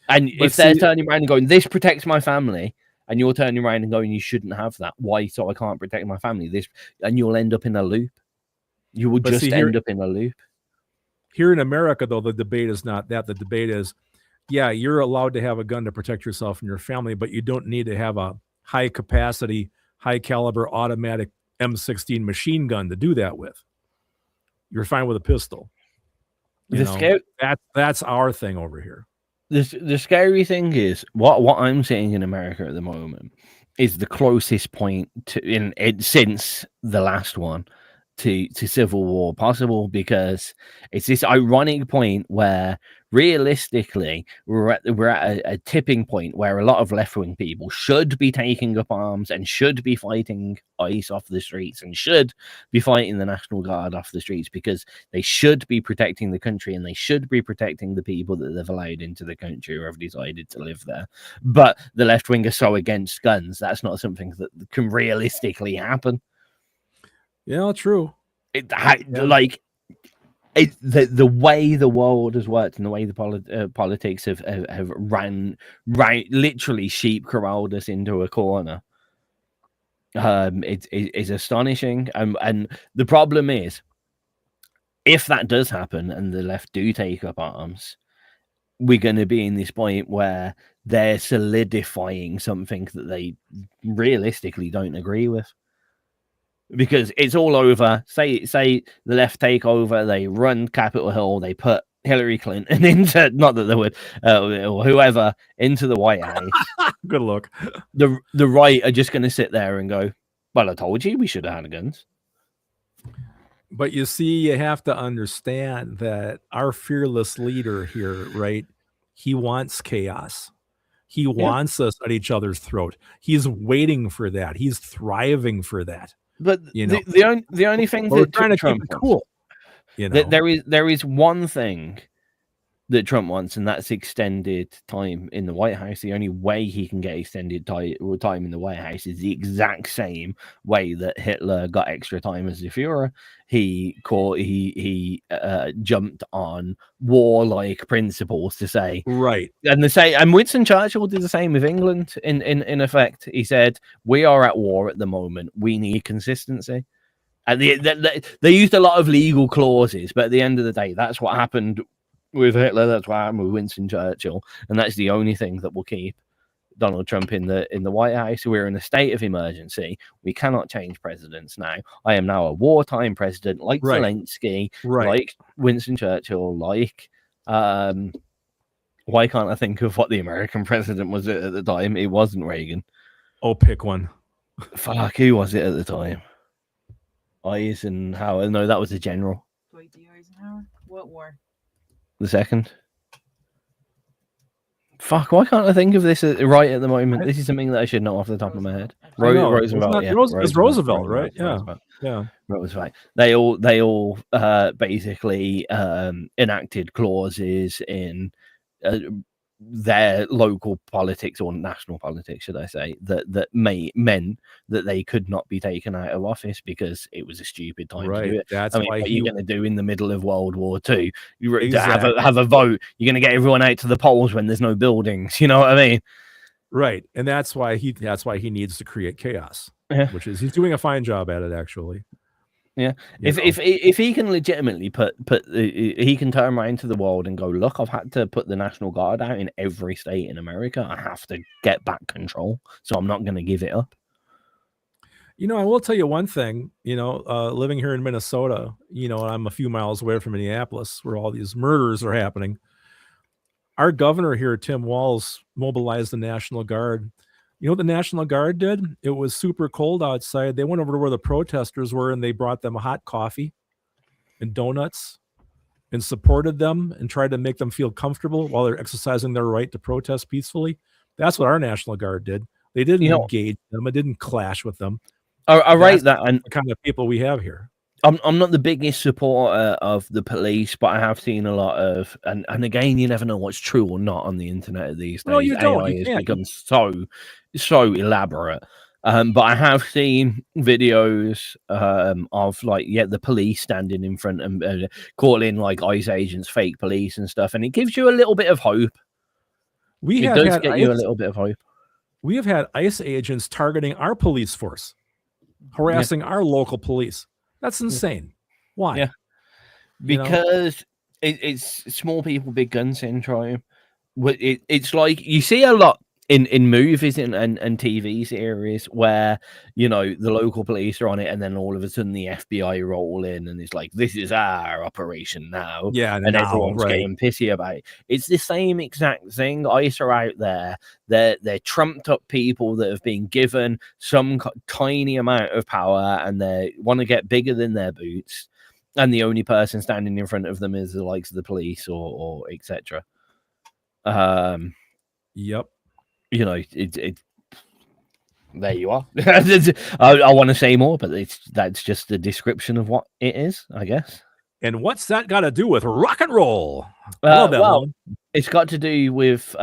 And if they're turning around and going, this protects my family, and you're turning around and going, you shouldn't have that. Why? So I can't protect my family. And you'll end up in a loop. You will end up in a loop. Here in America, though, the debate is not that. The debate is, yeah, you're allowed to have a gun to protect yourself and your family, but you don't need to have a high capacity, high caliber automatic M16 machine gun to do that with. You're fine with a pistol. That's our thing over here. The scary thing is what I'm seeing in America at the moment is the closest point since the last one to civil war possible, because it's this ironic point where realistically we're at a tipping point where a lot of left-wing people should be taking up arms and should be fighting ICE off the streets and should be fighting the National Guard off the streets, because they should be protecting the country and they should be protecting the people that they've allowed into the country or have decided to live there. But the left-wing are so against guns, that's not something that can realistically happen. Yeah, true. The way the world has worked and the way the politics have ran literally sheep corralled us into a corner. It's astonishing. And the problem is, if that does happen and the left do take up arms, we're going to be in this point where they're solidifying something that they realistically don't agree with. Because it's all over. Say the left take over, they run Capitol Hill, they put Hillary Clinton into, not that they would, or whoever, into the White House. Good luck. The right are just going to sit there and go, well, I told you we should have had guns. But you see, you have to understand that our fearless leader here, right? He wants chaos. He wants us at each other's throat. He's waiting for that. He's thriving for that. But the only thing that trying to Trump keep it cool, there is one thing that Trump wants, and that's extended time in the White House. The only way he can get extended time in the White House is the exact same way that Hitler got extra time as the Führer. He jumped on warlike principles to say right, and Winston Churchill did the same with England. In effect, he said, "We are at war at the moment. We need consistency." And they used a lot of legal clauses, but at the end of the day, that's what happened with Hitler. That's what happened with Winston Churchill, and that's the only thing that will keep Donald Trump in the White House. We're in a state of emergency. We cannot change presidents now. I am now a wartime president, like Zelensky, like Winston Churchill, like why can't I think of what the American president was at the time? It wasn't Reagan. Oh, pick one. Fuck, who was it at the time? Eisenhower. No, that was a general. Dwight D. Eisenhower? What war? The second. Fuck, why can't I think of this right at the moment? This is something that I should know off the top of my head. Roosevelt. It's Roosevelt, right? Yeah. Roosevelt. They all basically enacted clauses in their local politics, or national politics, should I say, that meant that they could not be taken out of office because it was a stupid time to do it. That's why what you're going to do in the middle of World War II. Have a vote. You're going to get everyone out to the polls when there's no buildings. You know what I mean? Right, and that's why he needs to create chaos. Yeah. Which is, he's doing a fine job at it, actually. Yeah, if he can legitimately he can turn around to the world and go, look, I've had to put the National Guard out in every state in America. I have to get back control, so I'm not going to give it up. You know, I will tell you one thing. You know, living here in Minnesota, you know, I'm a few miles away from Minneapolis, where all these murders are happening. Our governor here, Tim Walz, mobilized the National Guard. You know what the National Guard did? It was super cold outside. They went over to where the protesters were, and they brought them hot coffee and donuts and supported them and tried to make them feel comfortable while they're exercising their right to protest peacefully. That's what our National Guard did. They didn't engage them. It didn't clash with them. I rate that. And the kind of people we have here. I'm not the biggest supporter of the police, but I have seen a lot of, and again, you never know what's true or not on the internet these days. No, you don't. AI You has can't. become so elaborate. But I have seen videos of like the police standing in front and calling like ICE agents fake police and stuff, and it gives you a little bit of hope. We It have does had get you a little bit of hope. We have had ICE agents targeting our police force, harassing our local police. That's insane. Why? Yeah. Because it's small people, big gun syndrome. It's like you see a lot in movies and TV series where, you know, the local police are on it and then all of a sudden the FBI roll in and it's like, this is our operation now. Yeah, and everyone's getting pissy about it. It's the same exact thing. ICE are out there. They're trumped up people that have been given some tiny amount of power and they want to get bigger than their boots. And the only person standing in front of them is the likes of the police or etc. Yep. You know, it there you are. I want to say more, but that's just a description of what it is, I guess. And what's that got to do with rock and roll? It's got to do with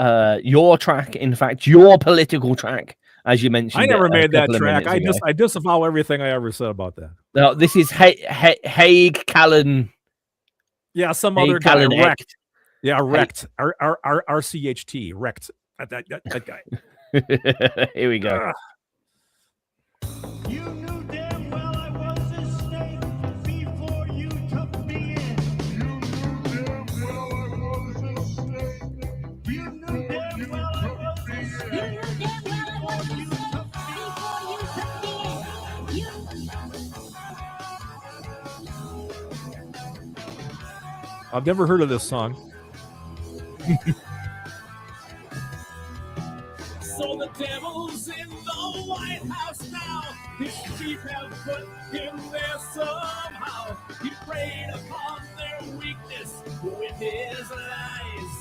your track. In fact, your political track, as you mentioned. I never made that track. I disavow everything I ever said about that. No, this is Haig Callan. Yeah, some other guy. Wrecked. Yeah, wrecked. RCHT. Wrecked. That guy. Here we go. You knew damn well I was a snake before you took me in. You knew damn well I was a snake. You knew damn well I was a snake. You knew damn well I was a snake before you took me in. I've never heard of this song. So the devil's in the White House now. His sheep have put him there somehow. He preyed upon their weakness with his lies.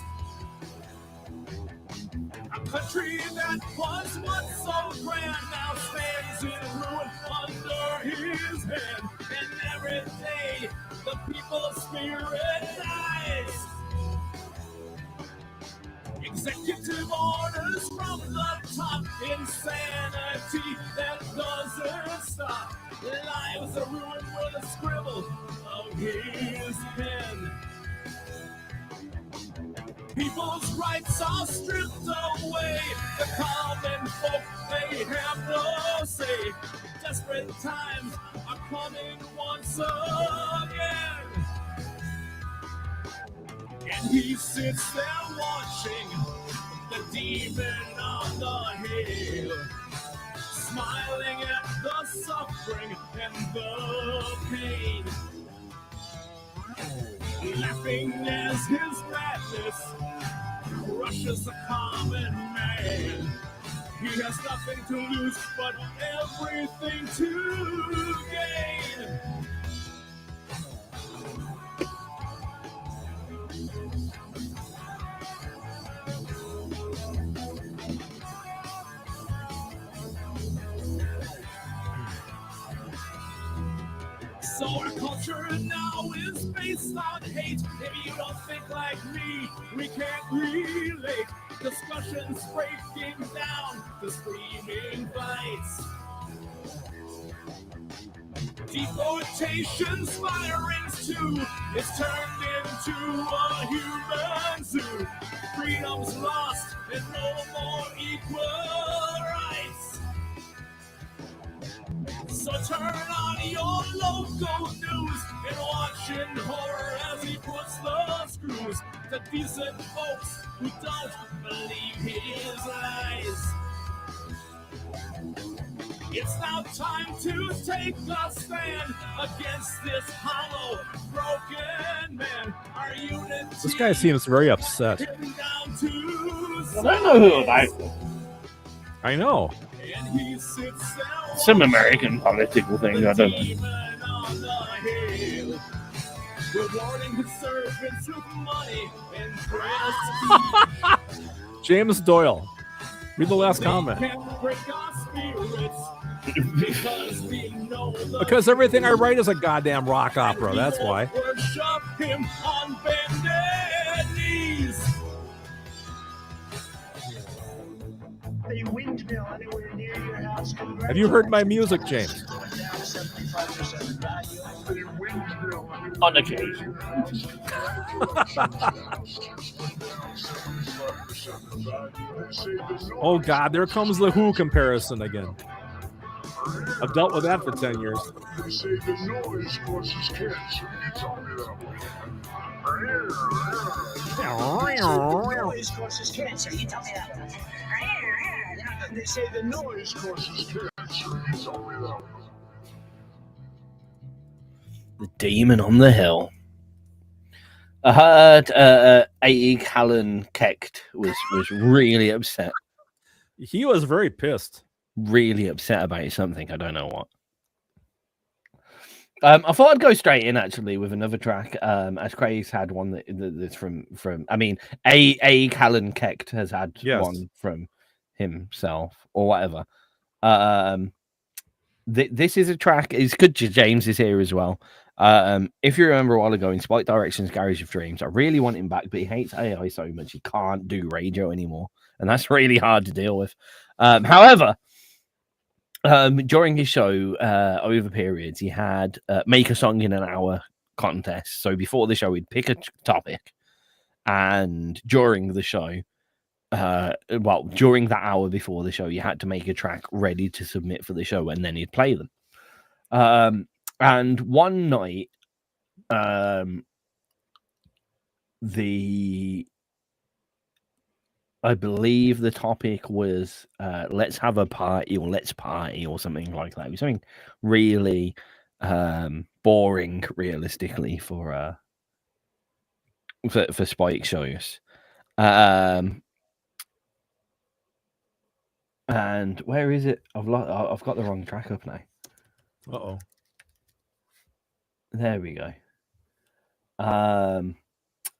A country that was once so grand now stands in ruin under his hand. And every day the people's spirit dies. Executive orders from the top, insanity that doesn't stop. Lives are ruined with a scribble of his pen. People's rights are stripped away. The common folk, they have no say. Desperate times are coming once again. And he sits there watching the demon on the hill, smiling at the suffering and the pain, laughing as his madness crushes the common man. He has nothing to lose but everything to gain. So our culture now is based on hate. If you don't think like me, we can't relate. Discussions breaking down to screaming fights. Deportation spirings too is turned into a human zoo. Freedom's lost and no more equal rights. So turn on your local news and watch in horror as he puts the screws to decent folks who don't believe his lies. It's now time to take a stand against this hollow, broken man. Our unity. This guy seems very upset. I don't know who about it. I know. And he sits there Some American political thing, I don't know. Rewarding his servants with money and prestige. James Doyle. Read the last comment. Can't break our spirits. Because everything I write is a goddamn rock opera. That's why. Have you heard my music, James? On occasion. Oh God, there comes the Who comparison again. I've dealt with that for 10 years. They say the noise causes cancer. You tell me that one. Noise causes cancer. You tell me that one. They say the noise causes cancer. You tell me that one. The Demon on the Hill. I heard Allen Hecht was really upset. He was very pissed. Really upset about something. I don't know what. I thought I'd go straight in actually with another track. As Craig's had one that's from. I mean, Allen Hecht has had one from himself or whatever. This is a track. It's good. James is here as well. If you remember a while ago in Spike Direction's Garage of Dreams, I really want him back, but he hates AI so much he can't do radio anymore, and that's really hard to deal with. However, during his show, over periods, he had make a song in an hour contest. So before the show, he'd pick a topic, and during the show, during that hour before the show, you had to make a track ready to submit for the show, and then he'd play them. And one night, I believe the topic was let's have a party or let's party or something like that. It was something really boring, realistically, for Spike shows. And where is it? I've got the wrong track up now. Uh-oh. There we go.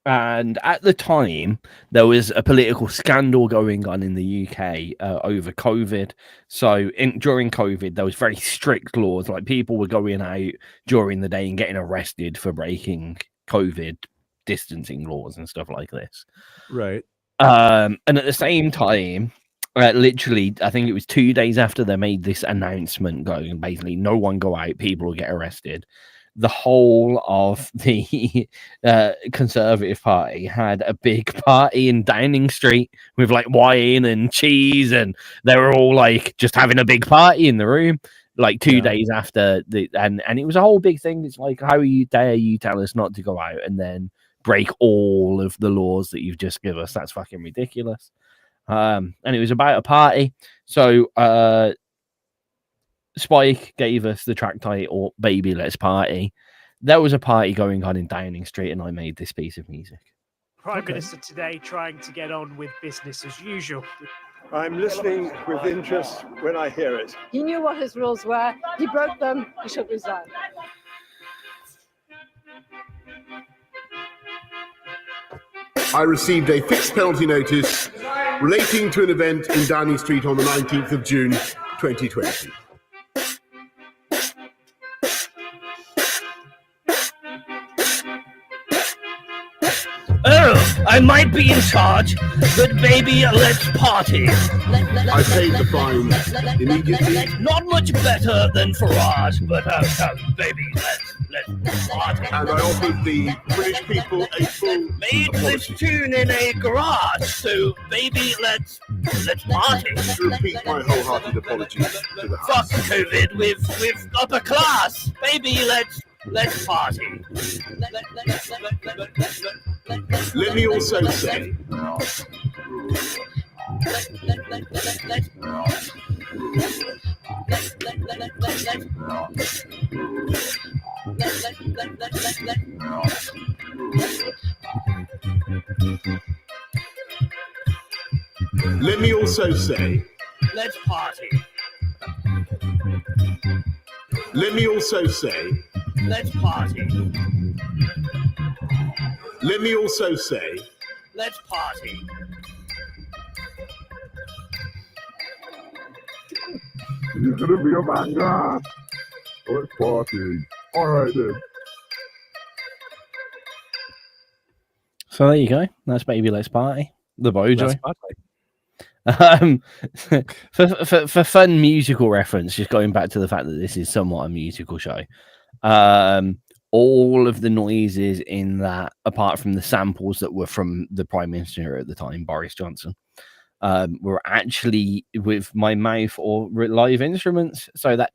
And at the time, there was a political scandal going on in the UK over COVID. So during COVID, there was very strict laws. Like people were going out during the day and getting arrested for breaking COVID distancing laws and stuff like this. Right. And at the same time, literally, I think it was 2 days after they made this announcement going, basically, no one go out, people will get arrested. The whole of the Conservative Party had a big party in Downing Street with like wine and cheese, and they were all like just having a big party in the room, like 2 days after and it was a whole big thing. It's like, how dare you tell us not to go out and then break all of the laws that you've just given us? That's fucking ridiculous. And it was about a party. So Spike gave us the track title, Baby Let's Party. There was a party going on in Downing Street, and I made this piece of music. Prime Minister today trying to get on with business as usual. I'm listening with interest when I hear it. He knew what his rules were. He broke them. He should resign. I received a fixed penalty notice relating to an event in Downing Street on the 19th of June, 2020. Oh, I might be in charge, but baby, let's party. I paid the fine immediately. Not much better than Farage, but baby, let's party. And I offered the British people a full Made this tune in a garage, so baby, let's party. To repeat my wholehearted apologies to the Fuck House. COVID with upper class, baby, let's party. Let me also say, let's party. let me also say, Let's party. let me also say, Let's party. He's gonna be a manga. Let's party. All right then. So there you go. That's Baby Let's Party. The Bojo. For fun musical reference, just going back to the fact that this is somewhat a musical show. All of the noises in that, apart from the samples that were from the Prime Minister at the time, Boris Johnson, were actually with my mouth or live instruments. So that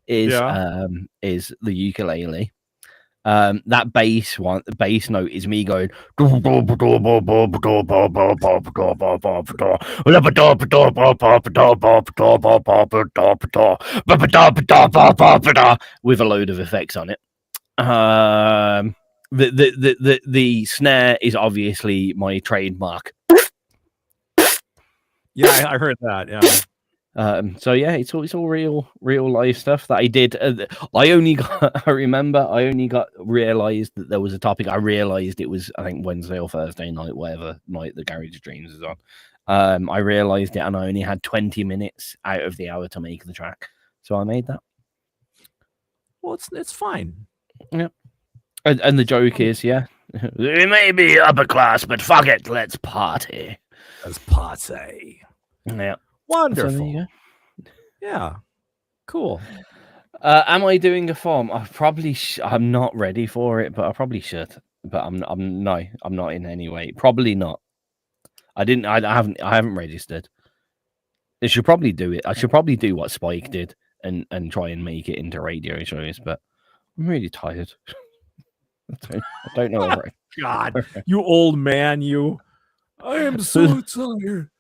is the ukulele. That bass note is me going with a load of effects on it. The snare is obviously my trademark. Yeah, I heard that. Yeah. So yeah, it's all real life stuff that I did. I only got realized that there was a topic. I realized it was, I think, Wednesday or Thursday night, whatever night the Garage Dreams is on. I realized it, and I only had 20 minutes out of the hour to make the track, so I made that. Well, it's fine. Yeah, and the joke is, yeah, we may be upper class, but fuck it, let's party. Let's party. Yeah. Wonderful. Yeah. Cool. Am I doing a form? I probably I'm not ready for it, but I probably should. But I'm not in any way. Probably not. I haven't registered. I should probably do it. I should probably do what Spike did and try and make it into radio shows, but I'm really tired. I don't know. God, you old man, you. I am so tired.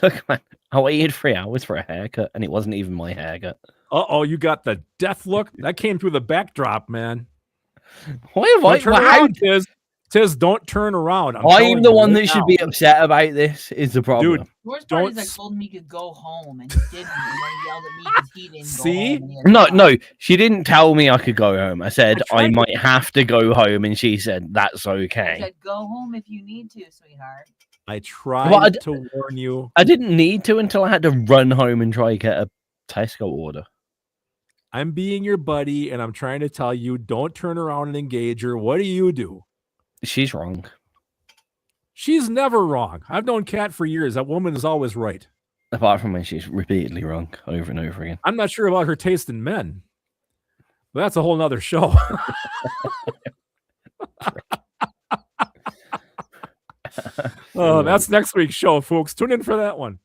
Look, man, I waited 3 hours for a haircut, and it wasn't even my haircut. Uh-oh, you got the death look? That came through the backdrop, man. Why have I... Turn around, Tizz, don't turn around. I'm the one that should be upset about this, is the problem. Dude, worst part is I told him he could go home, and he didn't, and then he yelled at me because he didn't go home. No, she didn't tell me I could go home. I said I might have to go home, and she said, that's okay. She said, go home if you need to, sweetheart. I tried to warn you. I didn't need to until I had to run home and try to get a Tesco order. I'm being your buddy, and I'm trying to tell you, don't turn around and engage her. What do? She's wrong. She's never wrong. I've known Kat for years. That woman is always right. Apart from when she's repeatedly wrong over and over again. I'm not sure about her taste in men. But that's a whole nother show. Oh, that's next week's show, folks. Tune in for that one.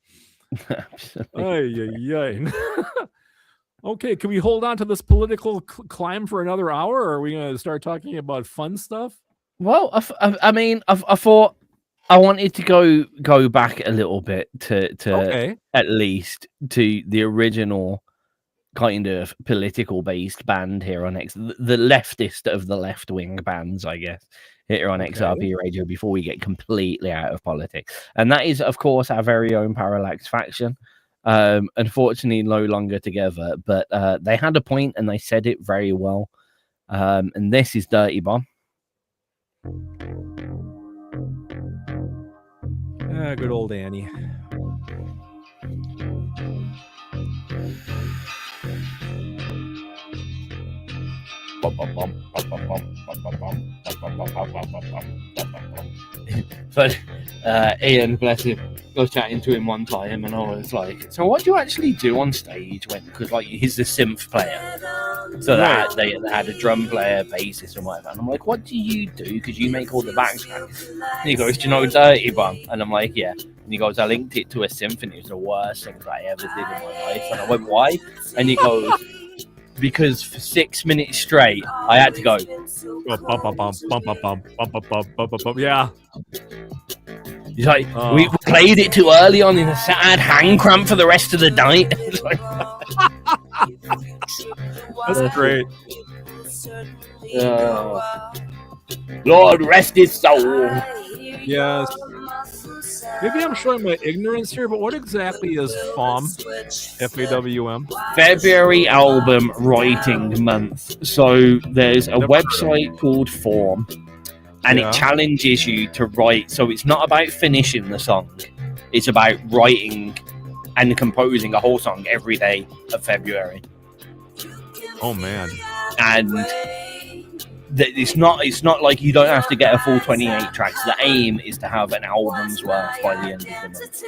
Okay, can we hold on to this political climb for another hour, or are we going to start talking about fun stuff? Well, I thought I wanted to go back a little bit to at least to the original kind of political based band here on the leftist of the left wing bands, I guess, here on XRP Radio before we get completely out of politics. And that is, of course, our very own Parallax Faction. Unfortunately, no longer together, but they had a point and they said it very well. And this is Dirty Bomb. Good old Annie. But Ian, bless him, I was chatting to him one time and I was like, so what do you actually do on stage when, because like he's the synth player, so that they had a drum player, bassist and whatever, and I'm like, what do you do, because you make all the backtracks? And he goes, do you know Dirty Bomb? And I'm like, yeah. And he goes, I linked it to a symphony. It was the worst thing that I ever did in my life. And I went, why? And he goes, because for 6 minutes straight, I had to go. Yeah. He's like, we played it too early on in the set. I had hand cramp for the rest of the night. That's great. Lord rest his soul. Yes. Maybe I'm showing my ignorance here, but what exactly is FAWM? FAWM? February album writing month. So there's a website called FAWM, and it challenges you to write. So it's not about finishing the song. It's about writing and composing a whole song every day of February. Oh man! And it's not like you don't have to get a full 28 tracks. The aim is to have an album's worth by the end of the month.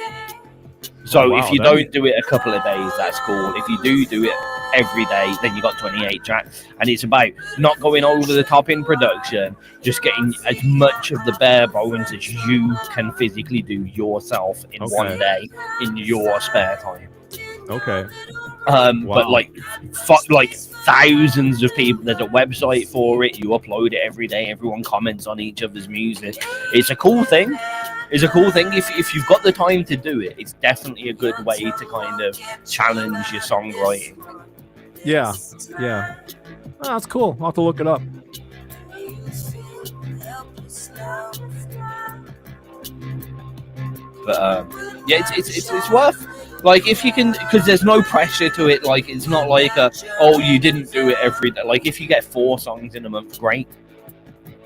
So if you don't do it a couple of days, that's cool. If you do it every day, then you got 28 tracks. And it's about not going over the top in production, just getting as much of the bare bones as you can physically do yourself in one day in your spare time. Okay. But like thousands of people, there's a website for it. You upload it every day. Everyone comments on each other's music. It's a cool thing. If you've got the time to do it, it's definitely a good way to kind of challenge your songwriting. Yeah. Oh, that's cool. I'll have to look it up. But it's worth. Like, if you can, because there's no pressure to it. Like, it's not like you didn't do it every day. Like, if you get 4 songs in a month, great.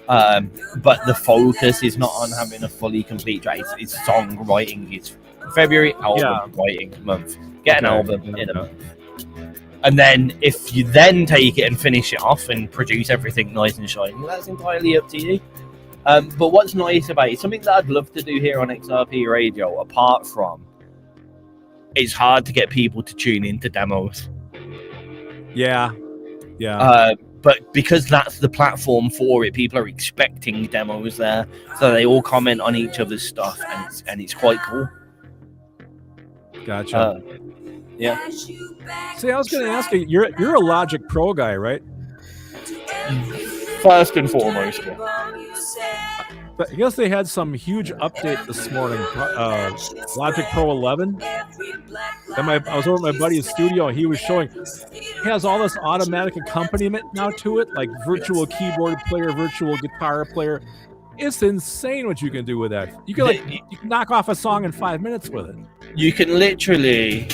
But the focus is not on having a fully complete track. It's songwriting. It's February album writing month. Get an album in a month. And then if you then take it and finish it off and produce everything nice and shiny, that's entirely up to you. But what's nice about it, something that I'd love to do here on XRP Radio, apart from, it's hard to get people to tune into demos. Yeah. But because that's the platform for it, people are expecting demos there, so they all comment on each other's stuff, and it's quite cool. Gotcha. Yeah. See, I was going to ask you, you're a Logic Pro guy, right? First and foremost, yeah. But I guess they had some huge update this morning. Logic Pro 11. And I was over at my buddy's studio, and he was showing. He has all this automatic accompaniment now to it, like virtual keyboard player, virtual guitar player. It's insane what you can do with that. You can you can knock off a song in 5 minutes with it. You can literally.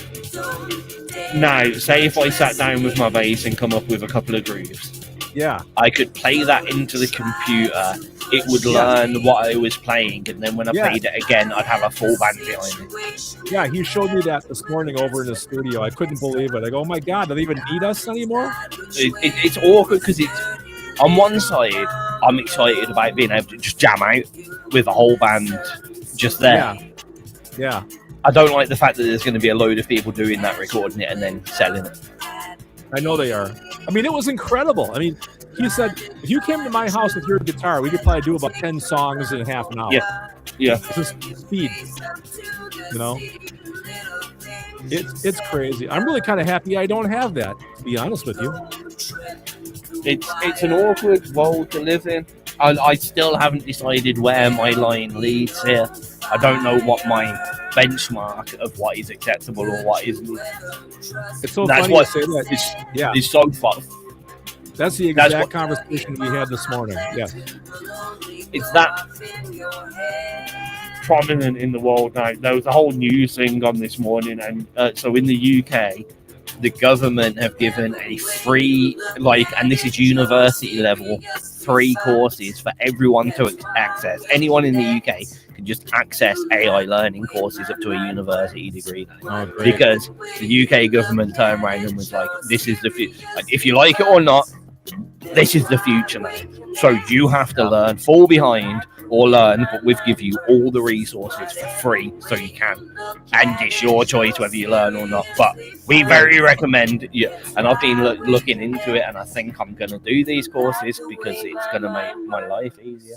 Now, say if I sat down with my bass and come up with a couple of grooves. Yeah. I could play that into the computer. It would learn what I was playing, and then when I played it again, I'd have a full band behind it. Yeah, he showed me that this morning over in the studio. I couldn't believe it. I go, oh my God, do they even need us anymore? It's awkward because it's, on one side, I'm excited about being able to just jam out with a whole band just there. Yeah. I don't like the fact that there's going to be a load of people doing that, recording it, and then selling it. I know they are. I mean, it was incredible. I mean, he said, if you came to my house with your guitar, we could probably do about 10 songs in half an hour. Yeah. It's just speed. You know? It's crazy. I'm really kind of happy I don't have that, to be honest with you. It's an awkward world to live in. I still haven't decided where my line leads here. I don't know what my benchmark of what is acceptable or what isn't. It's so funny to say that. It's so fun. That's the exact conversation we had this morning. Yeah. It's that prominent in the world now. There was a whole news thing on this morning, and so in the UK, the government have given a free, and this is university level, 3 courses for everyone to access. Anyone in the UK can just access AI learning courses up to a university degree. Because the UK government turned around and was like, this is the future. Like, if you like it or not, this is the future now. So you have to learn, fall behind or learn, but we've give you all the resources for free so you can. And it's your choice whether you learn or not. But we very recommend you. And I've been looking into it, and I think I'm going to do these courses because it's going to make my life easier.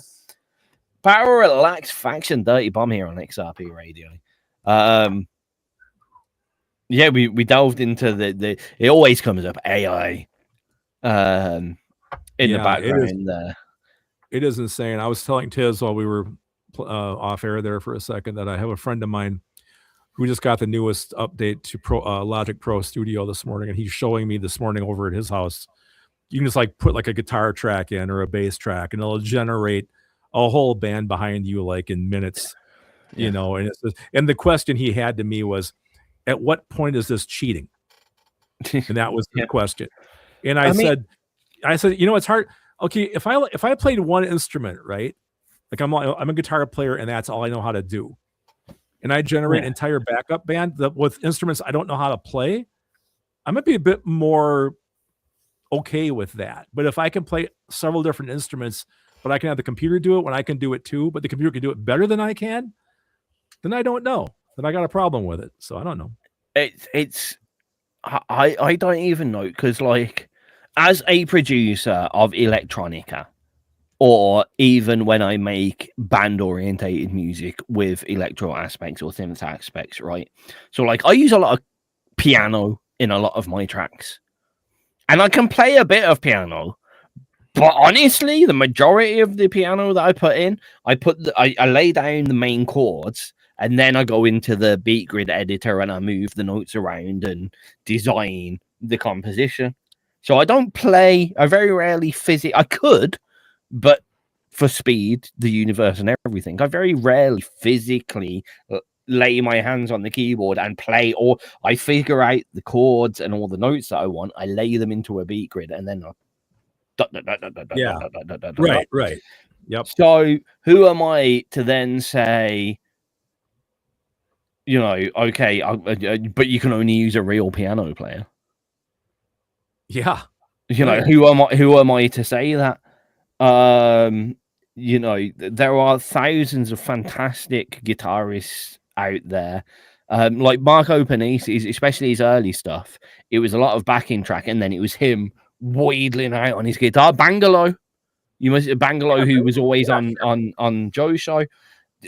Parallax Faction, Dirty Bomb here on XRP Radio. We delved into the it always comes up, AI in the background there. It is insane. I was telling Tizz while we were off air there for a second that I have a friend of mine who just got the newest update to Logic Pro Studio this morning, and he's showing me this morning over at his house. You can just put a guitar track in or a bass track, and it'll generate a whole band behind you in minutes. You know, and the question he had to me was, at what point is this cheating? And that was the question. And I said, it's hard. Okay, if I played one instrument, right? I'm a guitar player and that's all I know how to do. and I generate entire backup band with instruments I don't know how to play, I might be a bit more okay with that. But if I can play several different instruments, but I can have the computer do it when I can do it too, but the computer can do it better than I can, then I don't know. Then I got a problem with it. So I don't know. I don't even know, because like as a producer of electronica, or even when I make band orientated music with electro aspects or synth aspects, right? So like I use a lot of piano in a lot of my tracks, and I can play a bit of piano, but honestly, the majority of the piano that I put in, I lay down the main chords, and then I go into the beat grid editor and I move the notes around and design the composition. So I don't play. I very rarely I could, but for speed, the universe, and everything, I very rarely physically lay my hands on the keyboard and play, or I figure out the chords and all the notes that I want. I lay them into a beat grid, and then right. Yep. So who am I to then say, you know, okay, but you can only use a real piano player? Yeah. You know, who am I to say that? You know, there are thousands of fantastic guitarists out there. Like Marco Panisi, especially his early stuff, it was a lot of backing track, and then it was him wheedling out on his guitar. Bangalo, who was always on Joe's show.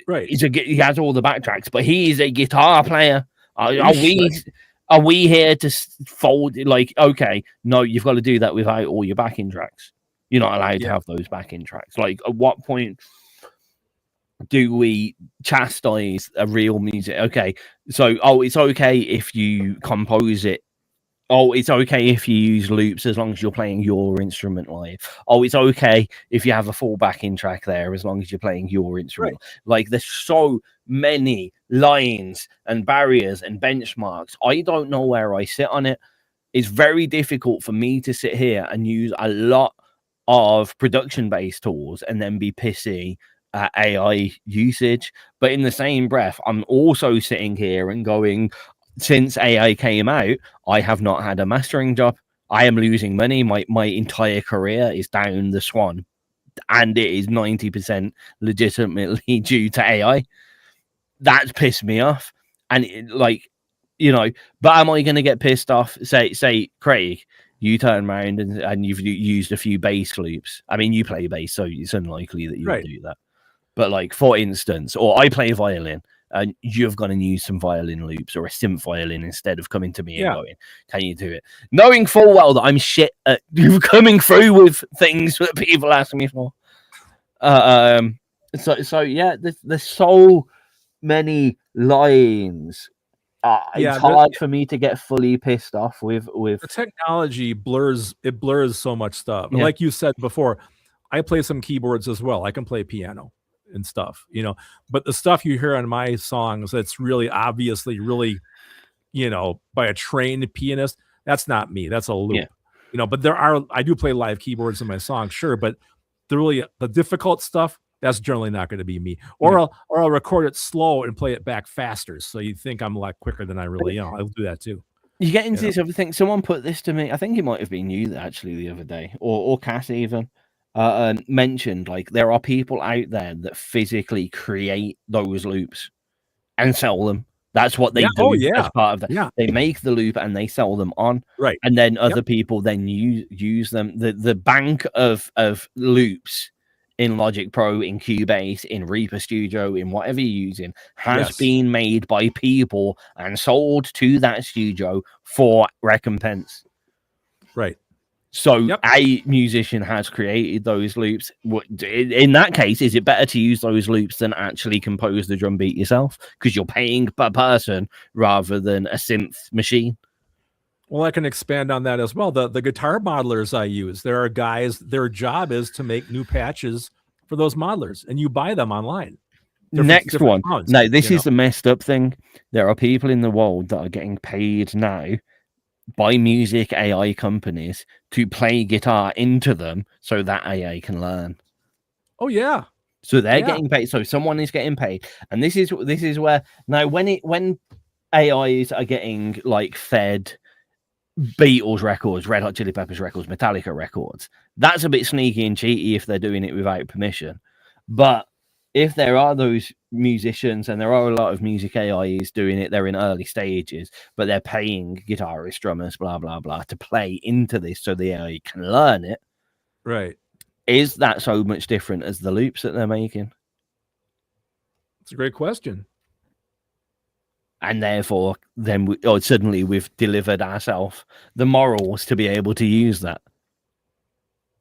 Right. He has all the backtracks, but he is a guitar player. Are we here to fold? Like, okay, no, you've got to do that without all your backing tracks. You're not allowed to have those backing tracks. Like, at what point do we chastise a real music? Okay, so it's okay if you compose it. Oh, it's okay if you use loops as long as you're playing your instrument live. Oh, it's okay if you have a full backing track there as long as you're playing your instrument. Right. Like, there's so many lines and barriers and benchmarks. I don't know where I sit on it. It's very difficult for me to sit here and use a lot of production-based tools and then be pissy at AI usage. But in the same breath, I'm also sitting here and going, since AI came out, I have not had a mastering job. I am losing money. My entire career is down the swan, and it is 90% legitimately due to AI. That's pissed me off. And you know, but am I going to get pissed off? Say, Craig, you turn around and you've used a few bass loops. I mean, you play bass, so it's unlikely that you would do that. But like, for instance, or I play violin, and you've gone and used some violin loops or a synth violin instead of coming to me and going, can you do it? Knowing full well that I'm shit at coming through with things that people ask me for. So yeah, there's so many lines. It's hard for me to get fully pissed off with the technology blurs so much stuff. Yeah. Like you said before, I play some keyboards as well. I can play piano and stuff, you know, but the stuff you hear on my songs that's really obviously really, you know, by a trained pianist, that's not me. That's a loop, you know. But I do play live keyboards in my songs, sure, but the difficult stuff, that's generally not going to be me. Or I'll record it slow and play it back faster, so you think I'm a lot quicker than I really am. I'll do that too. You get into this other thing. Someone put this to me. I think it might have been you actually the other day, or Cass even. Mentioned, like, there are people out there that physically create those loops and sell them. That's what they do as part of that. Yeah. They make the loop and they sell them on. Right. And then other people then use them. The bank of loops in Logic Pro, in Cubase, in Reaper Studio, in whatever you're using, has been made by people and sold to that studio for recompense. Right. So a musician has created those loops. In that case, is it better to use those loops than actually compose the drum beat yourself? Because you're paying per person rather than a synth machine. Well, I can expand on that as well. The guitar modelers I use, there are guys, their job is to make new patches for those modelers, and you buy them online. Next one. No, this is the messed up thing. There are people in the world that are getting paid now by music AI companies to play guitar into them so that AI can learn. Oh yeah. So they're getting paid. So someone is getting paid, and this is where now when AIs are getting like fed Beatles records, Red Hot Chili Peppers records, Metallica records, that's a bit sneaky and cheaty if they're doing it without permission. But if there are those musicians, and there are a lot of music AIs doing it, they're in early stages, but they're paying guitarists, drummers, blah blah blah, to play into this so the AI can learn it. Right. Is that so much different as the loops that they're making? It's a great question. And therefore, then suddenly we've delivered ourselves the morals to be able to use that.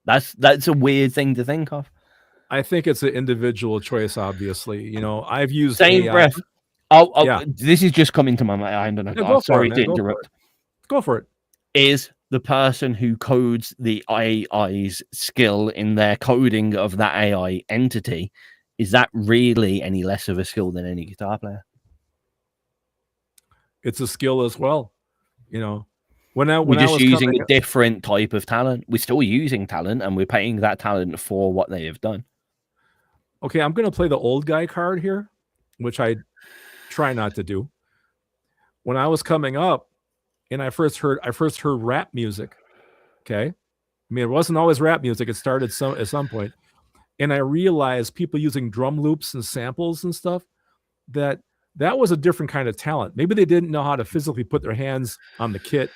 That's a weird thing to think of. I think it's an individual choice, obviously. You know, I've used same AI. breath. Oh, this is just coming to my mind. Sorry to interrupt. Go for it. Is the person who codes the AI's skill in their coding of that AI entity, is that really any less of a skill than any guitar player? It's a skill as well. You know, we're just using a different type of talent. We're still using talent, and we're paying that talent for what they have done. Okay, I'm going to play the old guy card here, which I try not to do. When I was coming up, and I first heard rap music. Okay, I mean, it wasn't always rap music. It started at some point, and I realized people using drum loops and samples and stuff, that was a different kind of talent. Maybe they didn't know how to physically put their hands on the kit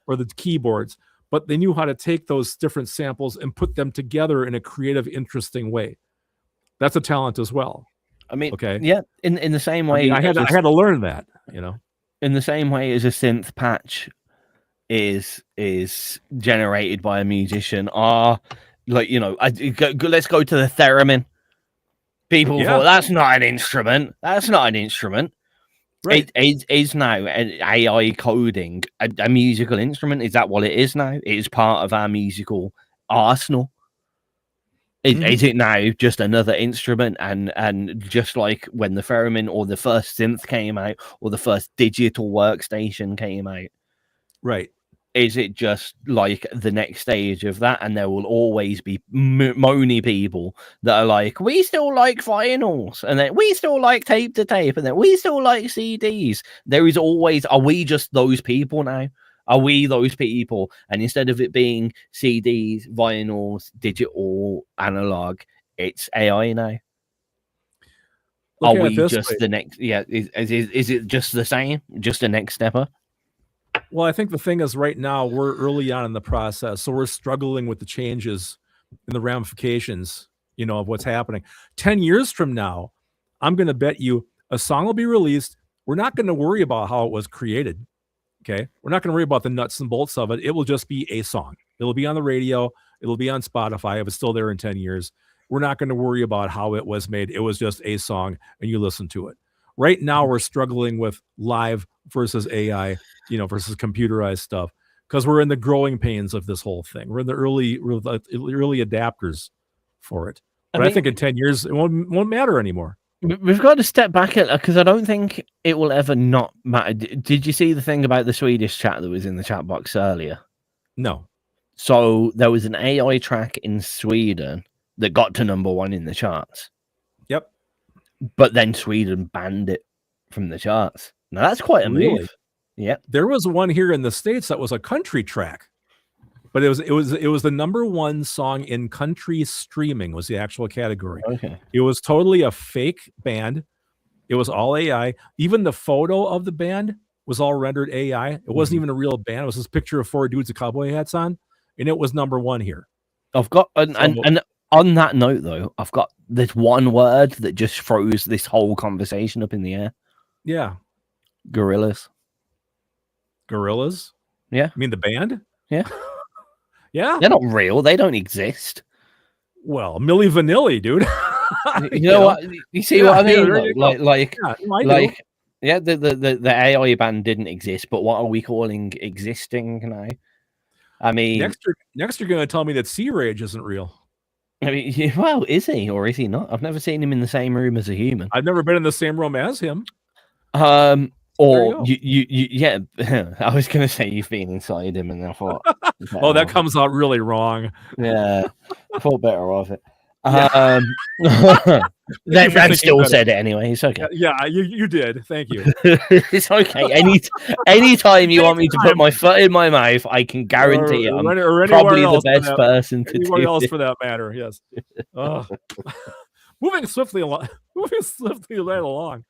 or the keyboards, but they knew how to take those different samples and put them together in a creative, interesting way. That's a talent as well. I mean, okay, yeah. In the same way, I had to learn that. You know, in the same way as a synth patch is generated by a musician, let's go to the theremin. People thought that's not an instrument. That's not an instrument. Right. It is now an AI coding a musical instrument. Is that what it is now? It is part of our musical arsenal. Is it now just another instrument? And just like when the theremin or the first synth came out, or the first digital workstation came out, right? Is it just like the next stage of that? And there will always be moany people that are like, we still like vinyls, and then we still like tape to tape, and then we still like CDs. There is always, are we just those people now? Are we those people? And instead of it being CDs, vinyls, digital, analog, it's AI now. Are we just the next? Yeah, is it just the same? Just a next stepper? Well, I think the thing is, right now we're early on in the process, so we're struggling with the changes and the ramifications, you know, of what's happening. 10 years from now, I'm going to bet you a song will be released. We're not going to worry about how it was created. Okay, we're not going to worry about the nuts and bolts of it. It will just be a song. It'll be on the radio. It'll be on Spotify if it's still there in 10 years. We're not going to worry about how it was made. It was just a song, and you listen to it. Right now, we're struggling with live versus AI, you know, versus computerized stuff, because we're in the growing pains of this whole thing. We're in the early adapters for it. But I think in 10 years, it won't matter anymore. We've got to step back because I don't think it will ever not matter. Did you see the thing about the Swedish chat that was in the chat box earlier? No. So there was an AI track in Sweden that got to #1 in the charts. Yep. But then Sweden banned it from the charts. Now that's quite a move. Yeah. There was one here in the States that was a country track, but it was the #1 song in country streaming was the actual category. Okay. It was totally a fake band. It was all AI. Even the photo of the band was all rendered AI. It wasn't even a real band. It was this picture of 4 dudes with cowboy hats on, and it was #1 here. I've got and on that note though, I've got this one word that just throws this whole conversation up in the air. Yeah. Gorillas. Gorillas? Yeah. I mean the band? Yeah. Yeah. They're not real. They don't exist. Well, Milli Vanilli, dude. you know what? You see what I mean? Yeah, the AI band didn't exist, but what are we calling existing now? I mean, next you're going to tell me that Sea Rage isn't real. I mean, well, is he or is he not? I've never seen him in the same room as a human. I've never been in the same room as him. Or yeah. I was going to say you've been inside him, and I thought, oh, that comes out really wrong. Yeah, I thought better of it. That still said it anyway. It's okay. Yeah, you did. Thank you. It's okay. Anytime you want me to put my foot in my mouth, I can guarantee I'm probably the best person to do else it. for that matter. Yes. Moving swiftly along. Moving swiftly right along.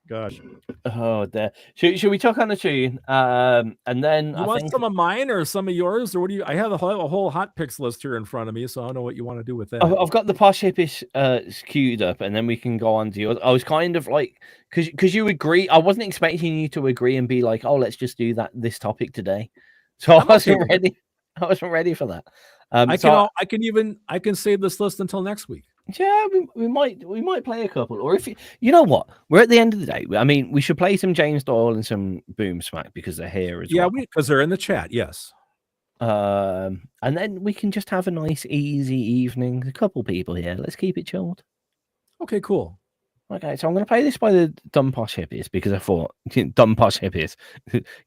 Gosh. Oh, there. Should we talk on the tune? And then you want some of mine or some of yours, or what do you? I have a whole hot picks list here in front of me, so I don't know what you want to do with that. I've got the Posh Hippies queued up, and then we can go on to yours. I was kind of like, because you agree. I wasn't expecting you to agree and be like, oh, let's just do this topic today. So I wasn't ready. I wasn't ready for that. I can save this list until next week. Yeah, we might play a couple, or if you know what, we're at the end of the day. I mean, we should play some James Doyle and some Boom Smack because they're here as well. Yeah, because they're in the chat. Yes. And then we can just have a nice, easy evening. A couple people here. Let's keep it chilled. Okay, cool. Okay, so I'm going to play this by the Dumb Posh Hippies because I thought Dumb Posh Hippies.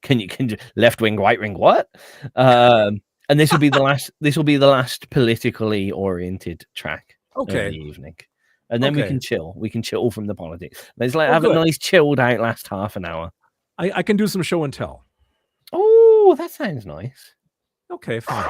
can you left wing, right wing, what? And this will be the last. This will be the last politically oriented track. Okay. Of the evening, and then we can chill. We can chill from the politics. Let's have a nice chilled out last half an hour. I can do some show and tell. Oh, that sounds nice. Okay, fine.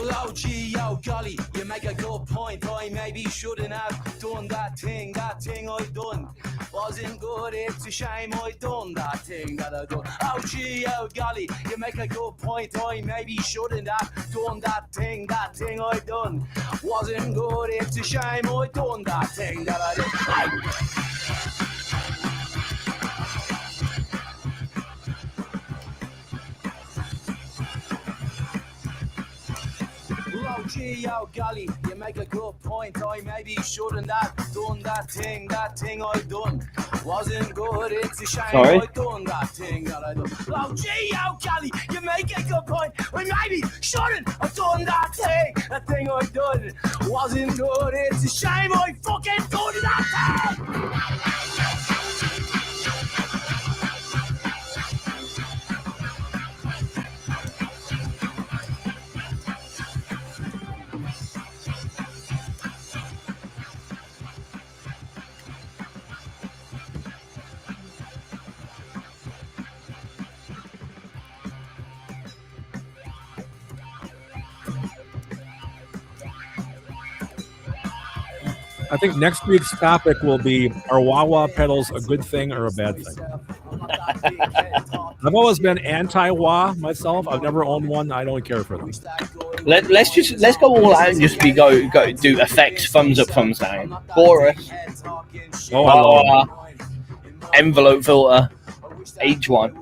Oh gee, oh golly, you make a good point. I maybe shouldn't have done that thing I done. Wasn't good, it's a shame I done that thing that I done. Oh gee, oh golly, you make a good point. I maybe shouldn't have done that thing I done. Wasn't good, it's a shame I done that thing that I done. Oh gee, oh golly, you make a good point. I maybe shouldn't have done that thing I done. Wasn't good, it's a shame I done that thing that I done. Oh gee, oh golly, you make a good point. I maybe shouldn't have done that thing I done. Wasn't good, it's a shame I fucking done that thing. I think next week's topic will be, are wah-wah pedals a good thing or a bad thing? I've always been anti-wah myself. I've never owned one. I don't care for them. Let's go all out and just go do effects, thumbs up, thumbs down. Chorus. Envelope filter. H1.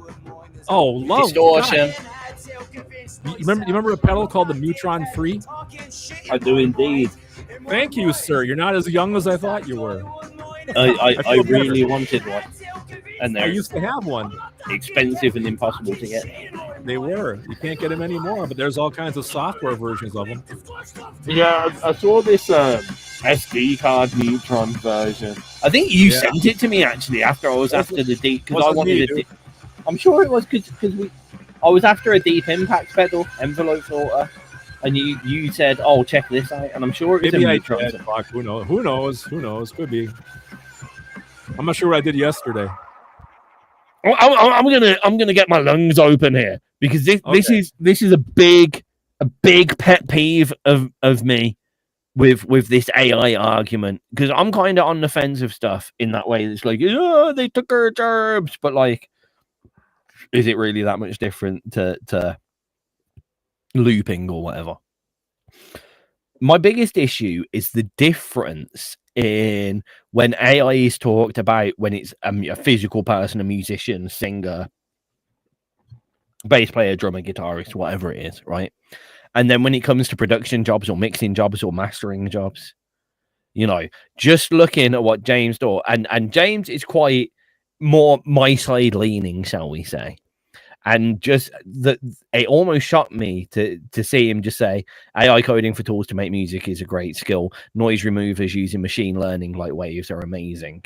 Oh, love distortion. You remember a pedal called the Neutron 3? I do indeed. Thank you, sir. You're not as young as I thought you were. I really wanted one. And I used to have one. Expensive and impossible to get. They were. You can't get them anymore, but there's all kinds of software versions of them. Yeah, I saw this SD card Neutron version. I think you sent it to me actually after I was after the deep because I wanted a I'm sure it was because I was after a deep impact pedal envelope filter. And you said, "Oh, check this out," and I'm sure it's maybe a Neutron. Who knows? Who knows? Could be. I'm not sure what I did yesterday. I'm gonna get my lungs open here because this is a big pet peeve of me with this AI argument because I'm kind of on the fence of stuff in that way. It's like, oh, they took our jobs, but like, is it really that much different to looping or whatever? My biggest issue is the difference in when AI is talked about when it's a physical person, a musician, singer, bass player, drummer, guitarist, whatever it is, right? And then when it comes to production jobs or mixing jobs or mastering jobs, you know, just looking at what James does, and James is quite more my side leaning, shall we say. And just that, it almost shocked me to see him just say AI coding for tools to make music is a great skill. Noise removers using machine learning like Waves are amazing.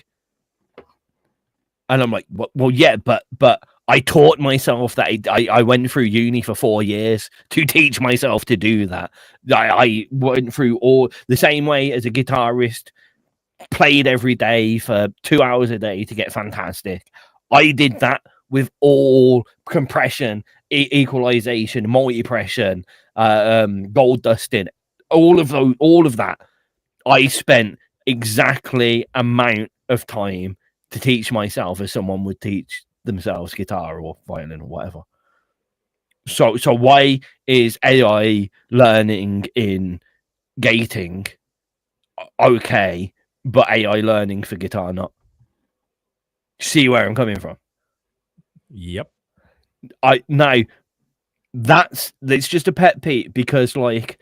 And I'm like, well, yeah, but I taught myself that. I went through uni for 4 years to teach myself to do that. I went through all the same way as a guitarist, played every day for 2 hours a day to get fantastic. I did that with all compression, equalization, multi-pression, gold dusting, all of that. I spent exactly amount of time to teach myself as someone would teach themselves guitar or violin or whatever. So why is AI learning in gating okay, but AI learning for guitar not? See where I'm coming from? Yep. It's just a pet peeve because, like,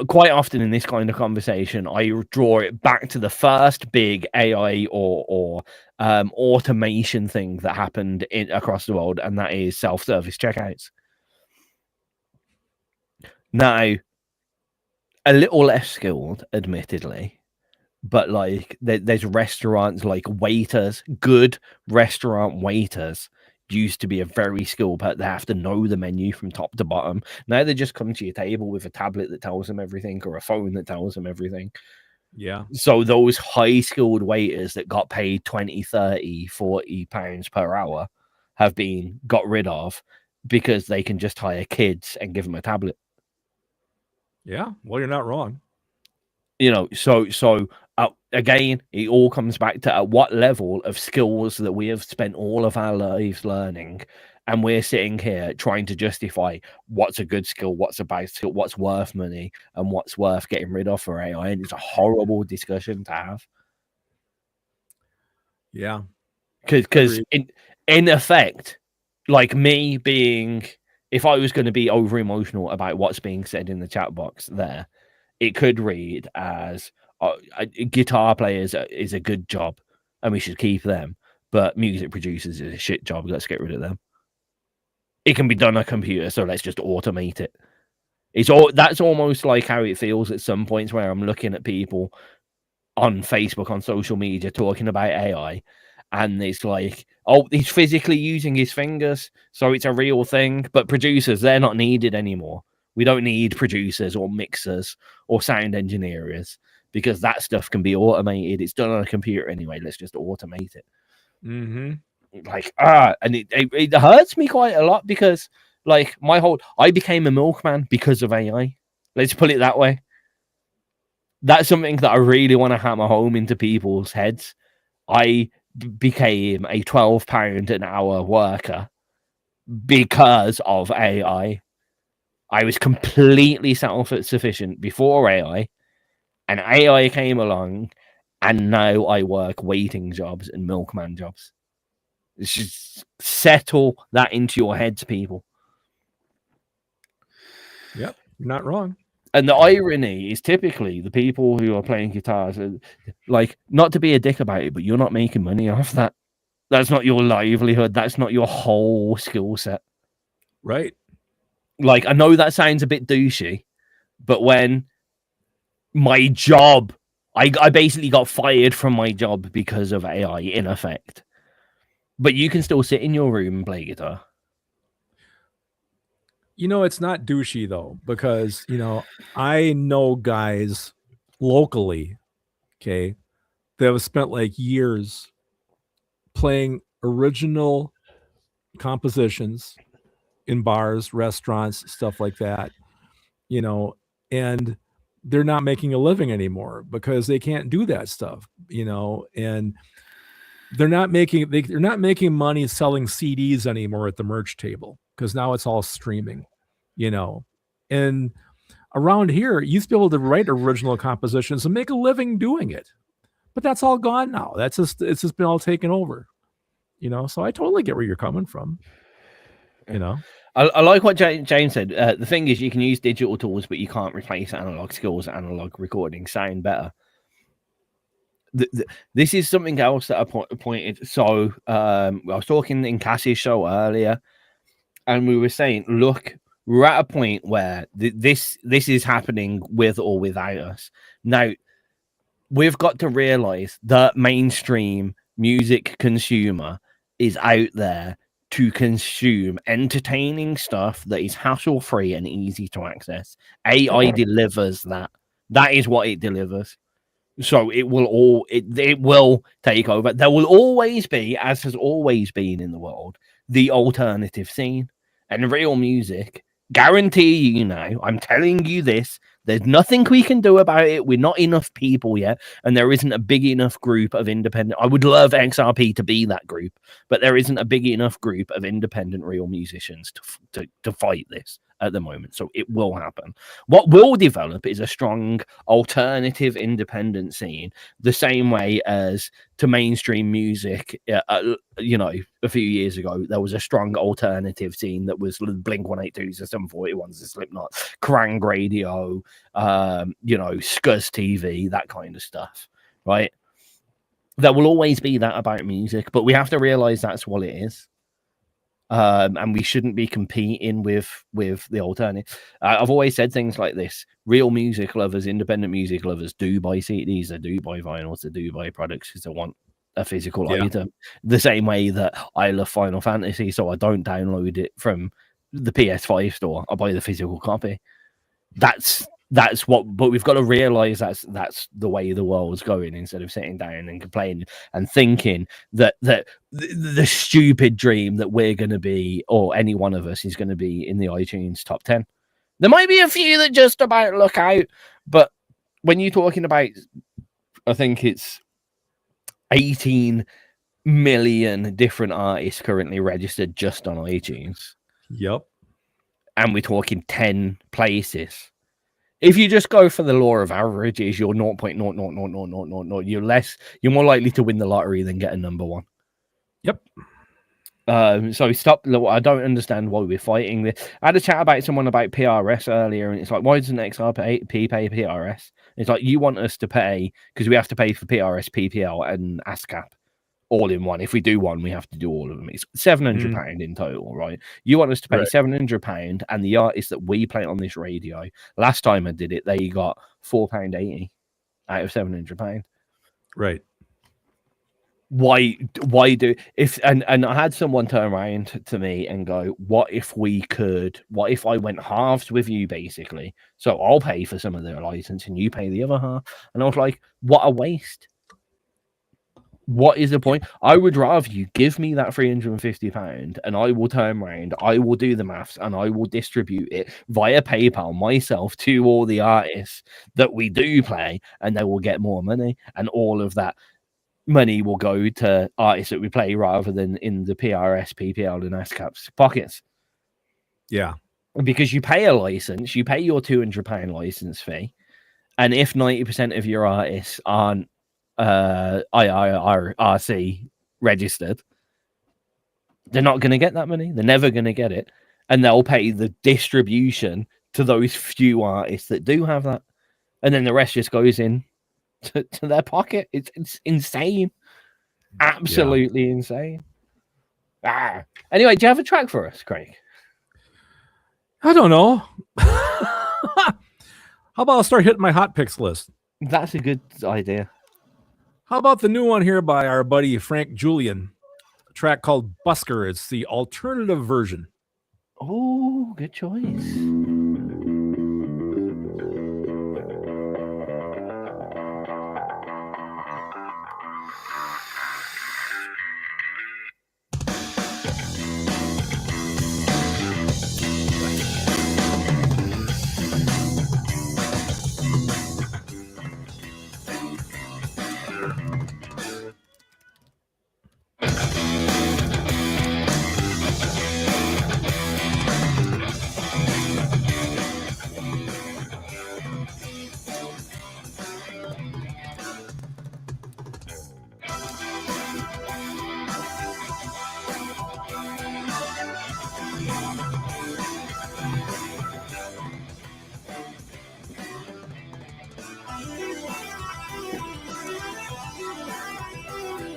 quite often in this kind of conversation, I draw it back to the first big AI or automation thing that happened across the world, and that is self-service checkouts. Now, a little less skilled, admittedly, but like there's restaurants, like waiters, good restaurant waiters used to be a very skilled, but they have to know the menu from top to bottom. Now they just come to your table with a tablet that tells them everything or a phone that tells them everything. Yeah. So those high skilled waiters that got paid 20, 30, 40 pounds per hour have been got rid of because they can just hire kids and give them a tablet. Yeah. Well, you're not wrong. You know, so again, it all comes back to at what level of skills that we have spent all of our lives learning, and we're sitting here trying to justify what's a good skill, what's a bad skill, what's worth money, and what's worth getting rid of for AI. And it's a horrible discussion to have. Yeah, because in effect, like me being, if I was going to be over emotional about what's being said in the chat box there, it could read as guitar players is a good job and we should keep them, but music producers is a shit job. Let's get rid of them. It can be done on a computer, so let's just automate it. That's almost like how it feels at some points where I'm looking at people on Facebook, on social media, talking about AI, and it's like, oh, he's physically using his fingers, so it's a real thing. But producers, they're not needed anymore. We don't need producers or mixers or sound engineers because that stuff can be automated. It's done on a computer anyway. Let's just automate it. Mm-hmm. Like, and it hurts me quite a lot because, like, I became a milkman because of AI. Let's put it that way. That's something that I really want to hammer home into people's heads. I became a £12 an hour worker because of AI. I was completely self-sufficient before AI, and AI came along, and now I work waiting jobs and milkman jobs. Just settle that into your heads, people. Yep, you're not wrong. And the irony is typically the people who are playing guitars, like, not to be a dick about it, but you're not making money off that. That's not your livelihood. That's not your whole skill set. Right. Like, I know that sounds a bit douchey, but when my job, I basically got fired from my job because of AI, in effect. But you can still sit in your room and play guitar. You know, it's not douchey, though, because, you know, I know guys locally, okay, that have spent like years playing original compositions in bars, restaurants, stuff like that, you know, and they're not making a living anymore because they can't do that stuff, you know, and they're not making money selling CDs anymore at the merch table because now it's all streaming, you know. And around here, you used to be able to write original compositions and make a living doing it, but that's all gone now. It's just been all taken over, you know. So I totally get where you're coming from, you know. I like what James said. The thing is, you can use digital tools, but you can't replace analog skills. Analog recording sound better. This is something else that I pointed. So I was talking in Cassie's show earlier, and we were saying, look, we're at a point where this is happening with or without us. Now, we've got to realize that mainstream music consumer is out there to consume entertaining stuff that is hassle-free and easy to access. AI delivers that. That is what it delivers. So it will it will take over. There will always be, as has always been in the world, the alternative scene. And real music, guarantee you now, I'm telling you this, there's nothing we can do about it. We're not enough people yet, and there isn't a big enough group of independent. I would love XRP to be that group, but there isn't a big enough group of independent real musicians to fight this at the moment. So it will happen. What will develop is a strong alternative independent scene, the same way as to mainstream music. You know, a few years ago, there was a strong alternative scene that was Blink-182s, the 741s, the Slipknot, Kerrang Radio, you know, Scuzz TV, that kind of stuff, right? There will always be that about music, but we have to realize that's what it is. And we shouldn't be competing with the alternative. I've always said things like this: real music lovers, independent music lovers, do buy CDs, they do buy vinyls, they do buy products because they want a physical item. The same way that I love Final Fantasy, so I don't download it from the PS5 store. I buy the physical copy. That's what, but we've got to realize that's the way the world's going, instead of sitting down and complaining and thinking that the stupid dream that we're going to be, or any one of us is going to be in the iTunes top 10. There might be a few that just about look out, but when you're talking about, I think it's 18 million different artists currently registered just on iTunes. Yep. And we're talking 10 places. If you just go for the law of averages, you're 0.00000. You're more likely to win the lottery than get a number one. Yep. So stop. I don't understand why we're fighting this. I had a chat about someone about PRS earlier, and it's like, why doesn't XRP pay PRS? It's like, you want us to pay because we have to pay for PRS, PPL, and ASCAP all in one. If we do one, we have to do all of them. It's £700 in total, right? You want us to pay £700, and the artists that we play on this radio, last time I did it, they got £4.80 out of £700. Right. Why do if and I had someone turn around to me and go, what if I went halves with you, basically? So I'll pay for some of their license and you pay the other half. And I was like, what a waste. What is the point? I would rather you give me that £350 and I will turn around, I will do the maths, and I will distribute it via PayPal myself to all the artists that we do play, and they will get more money, and all of that money will go to artists that we play rather than in the PRS, PPL, and ASCAP's pockets. Yeah. Because you pay a license, you pay your £200 license fee, and if 90% of your artists aren't IRC registered, they're not going to get that money. They're never going to get it, and they'll pay the distribution to those few artists that do have that, and then the rest just goes in to their pocket. It's insane, absolutely insane. Anyway, do you have a track for us, Craig? I don't know. How about I'll start hitting my hot picks list? That's a good idea. How about the new one here by our buddy Frank Julian? A track called Busker. It's the alternative version. Oh, good choice.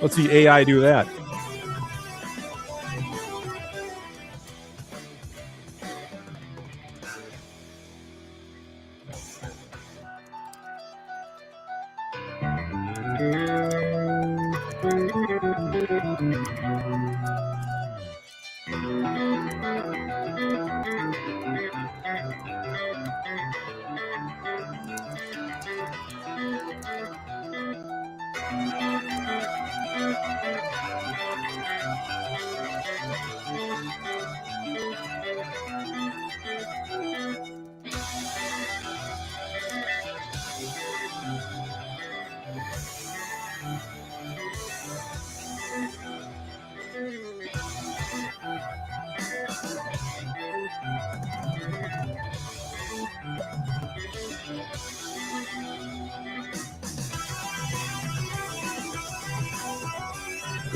Let's see AI do that.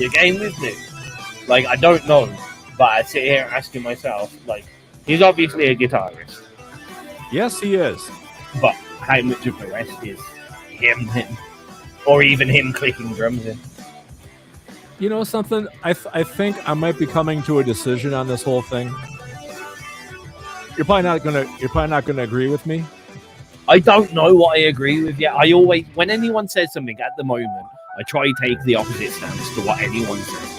You game with me? Like, I don't know, but I sit here asking myself, like, he's obviously a guitarist. Yes, he is. But how much of the rest is him, or even him clicking drums in? You know something? I think I might be coming to a decision on this whole thing. You're probably not gonna agree with me. I don't know what I agree with yet. I always, when anyone says something at the moment, I try to take the opposite stance to what anyone says.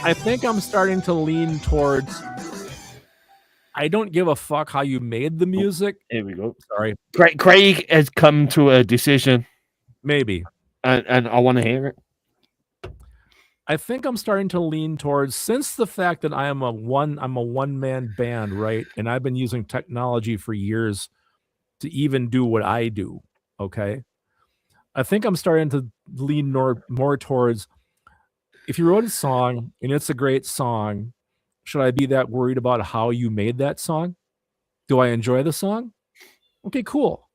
I think I'm starting to lean towards, I don't give a fuck how you made the music. Here we go. Sorry. Craig has come to a decision. Maybe. And I want to hear it. I think I'm starting to lean towards, since the fact that I'm a one-man band, right? And I've been using technology for years to even do what I do, okay? I think I'm starting to lean more towards, if you wrote a song and it's a great song, should I be that worried about how you made that song? Do I enjoy the song? Okay, cool.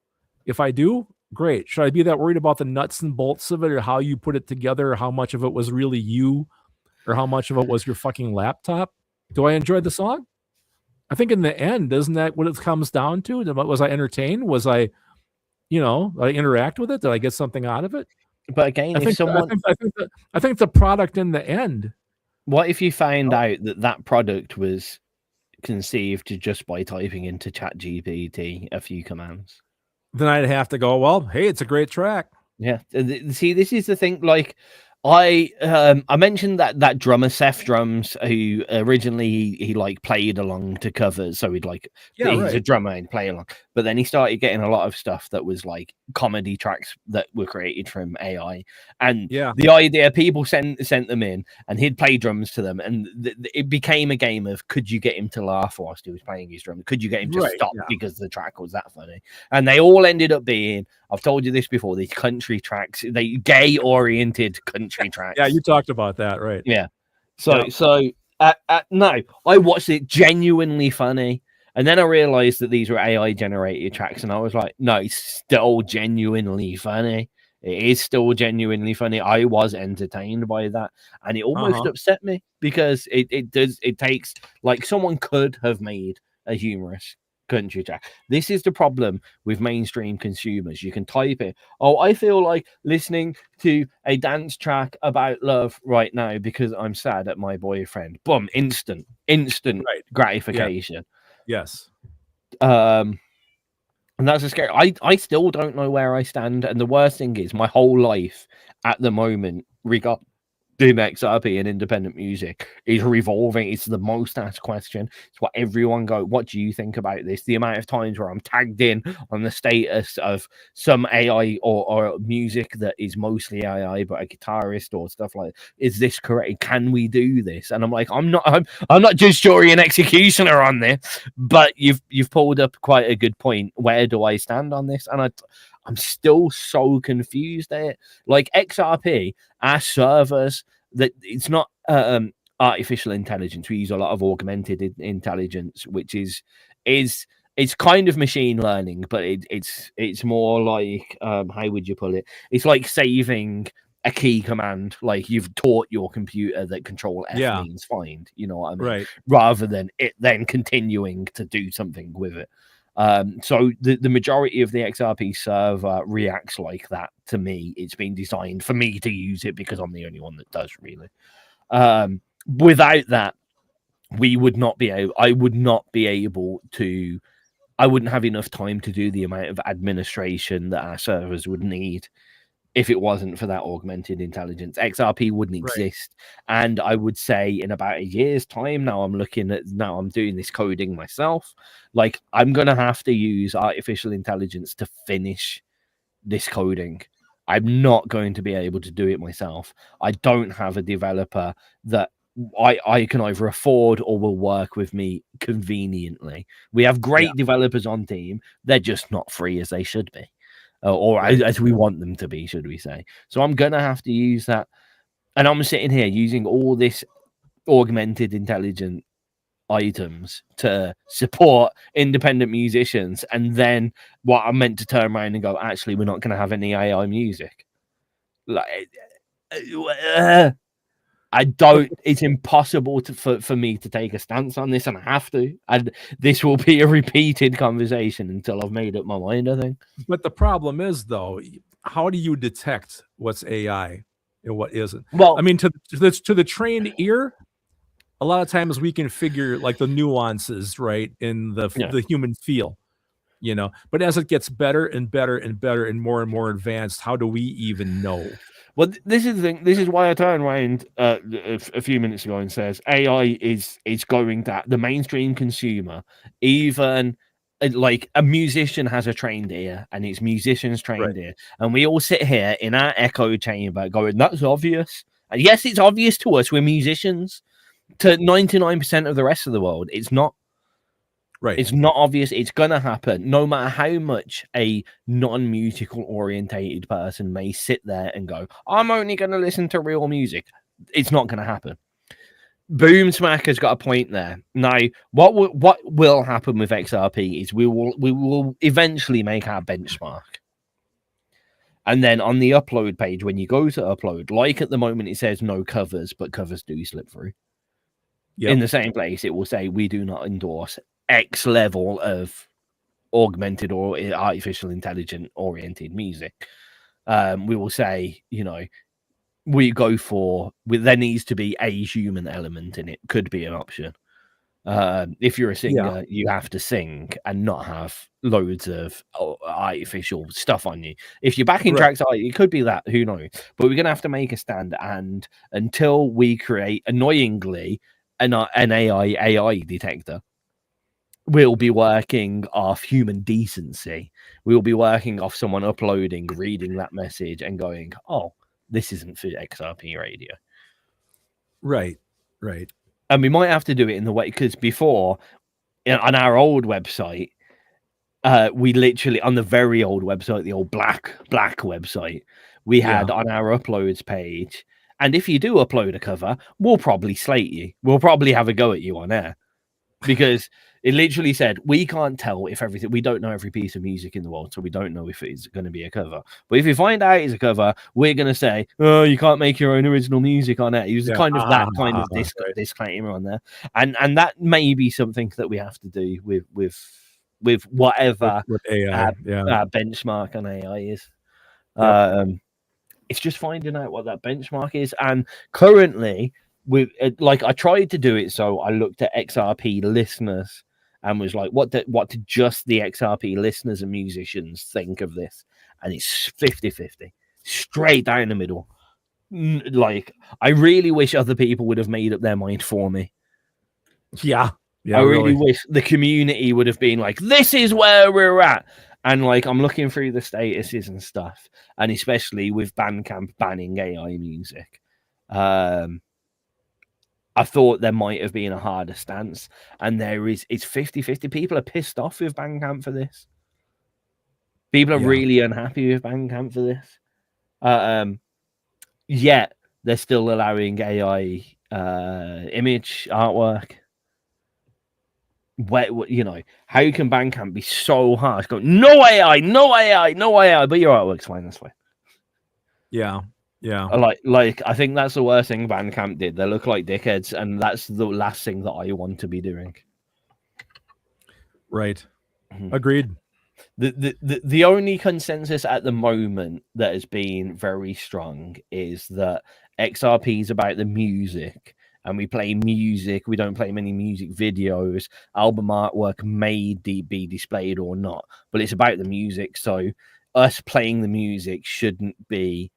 If I do, great. Should I be that worried about the nuts and bolts of it, or how you put it together, or how much of it was really you, or how much of it was your fucking laptop? Do I enjoy the song? I think in the end, isn't that what it comes down to? Was I entertained? Was I, did I interact with it? Did I get something out of it? But again, I think the product in the end. What if you found out that product was conceived just by typing into ChatGPT a few commands? Then I'd have to go, well, hey, it's a great track. Yeah. See, this is the thing. Like, I mentioned that drummer Seth Drums, who originally he like played along to covers, so he's a drummer and play along. But then he started getting a lot of stuff that was like comedy tracks that were created from AI, and the idea, people sent them in, and he'd play drums to them, and it became a game of, could you get him to laugh whilst he was playing his drums? Could you get him to stop because the track was that funny? And they all ended up being, I've told you this before, these country tracks, they gay oriented country tracks. Yeah, you talked about that, right? Yeah. No, I watched it, genuinely funny, and then I realized that these were AI generated tracks, and I was like, no, it's still genuinely funny. It is still genuinely funny. I was entertained by that, and it almost upset me, because it takes, like, someone could have made a humorous country track. This is the problem with mainstream consumers. You can type it, oh, I feel like listening to a dance track about love right now because I'm sad at my boyfriend. Boom, instant gratification. Yes. And that's a scary. I still don't know where I stand, and the worst thing is, my whole life at the moment, regarding XRP and independent music, is revolving. It's the most asked question. It's what everyone go, what do you think about this? The amount of times where I'm tagged in on the status of some AI or music that is mostly AI, but a guitarist or stuff like, is this correct? Can we do this? And I'm like, I'm not just jury and executioner on this, but you've pulled up quite a good point. Where do I stand on this? And I'm still so confused at it. Like, XRP, our servers, that it's not artificial intelligence. We use a lot of augmented intelligence, which is it's kind of machine learning, but it's more like, how would you put it? It's like saving a key command, like you've taught your computer that Control F means find. You know what I mean? Right. Rather than it then continuing to do something with it. So the majority of the XRP server reacts like that to me. It's been designed for me to use it because I'm the only one that does, really. Without that, I would not be able to, I wouldn't have enough time to do the amount of administration that our servers would need if it wasn't for that augmented intelligence. XRP wouldn't exist. And I would say in about a year's time, now I'm doing this coding myself, like, I'm going to have to use artificial intelligence to finish this coding. I'm not going to be able to do it myself. I don't have a developer that I can either afford or will work with me conveniently. We have great developers on team. They're just not free as they should be. As we want them to be, should we say. So I'm going to have to use that. And I'm sitting here using all this augmented intelligent items to support independent musicians. And then what I'm meant to turn around and go, actually, we're not going to have any AI music. Like, I don't. It's impossible for me to take a stance on this, and I have to. And this will be a repeated conversation until I've made up my mind, I think. But the problem is, though, how do you detect what's AI and what isn't? Well, I mean, to the trained ear, a lot of times we can figure like the nuances, right, in the human feel, But as it gets better and better and better and more advanced, how do we even know? Well, this is the thing. This is why I turned around a few minutes ago and says AI is going to the mainstream consumer, even like a musician has a trained ear and it's musicians trained ear, and we all sit here in our echo chamber going, "That's obvious." And yes, it's obvious to us. We're musicians. To 99% of the rest of the world, it's not. Right. It's not obvious. It's going to happen no matter how much a non-musical orientated person may sit there and go, I'm only going to listen to real music. It's not going to happen. Boom Smack has got a point there. Now, what will happen with XRP is we will eventually make our benchmark. And then on the upload page, when you go to upload, like at the moment, it says no covers, but covers do slip through. Yep. In the same place, it will say we do not endorse X level of augmented or artificial intelligence oriented music. We will say, we go for there needs to be a human element in it. Could be an option. If you're a singer, you have to sing and not have loads of artificial stuff on you. If your backing tracks are, it could be that. Who knows? But we're gonna have to make a stand, and until we create, annoyingly, an AI detector, we'll be working off human decency. We'll be working off someone uploading, reading that message, and going, "Oh, this isn't for XRP radio." Right. And we might have to do it in the way, because before, on our old website, we literally, on the very old website, the old black website, we had on our uploads page, and if you do upload a cover, we'll probably slate you. We'll probably have a go at you on air, because it literally said, we can't tell if everything, we don't know every piece of music in the world, so we don't know if it's going to be a cover. But if you find out it's a cover, we're going to say, oh, you can't make your own original music on it. Use kind of that kind of disclaimer on there. And that may be something that we have to do with whatever with AI, our benchmark on AI is. It's just finding out what that benchmark is. And currently, I tried to do it, so I looked at XRP listeners and was like, what did just the XRP listeners and musicians think of this? And it's 50-50, straight down the middle. Like, I really wish other people would have made up their mind for me. Yeah, I really wish the community would have been like, this is where we're at. And like, I'm looking through the statuses and stuff, and especially with Bandcamp banning AI music, I thought there might have been a harder stance, and it's 50-50. People are pissed off with Bandcamp for this. People are really unhappy with Bandcamp for this. Yet they're still allowing AI image artwork. How can Bandcamp be so harsh? Go, no AI, but your artwork's fine, that's fine. Yeah. Like I think that's the worst thing Bandcamp did. They look like dickheads, and that's the last thing that I want to be doing. Right. Agreed. The only consensus at the moment that has been very strong is that XRP is about the music, and we play music. We don't play many music videos. Album artwork may be displayed or not, but it's about the music. So us playing the music shouldn't be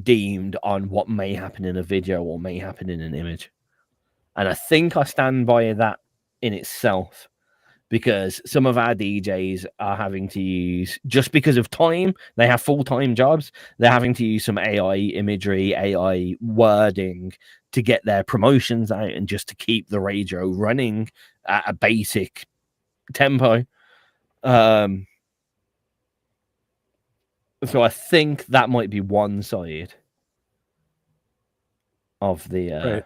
deemed on what may happen in a video or may happen in an image. And I think I stand by that in itself, because some of our DJs are having to use, just because of time, they have full-time jobs, they're having to use some AI imagery, AI wording to get their promotions out and just to keep the radio running at a basic tempo. So I think that might be one side of the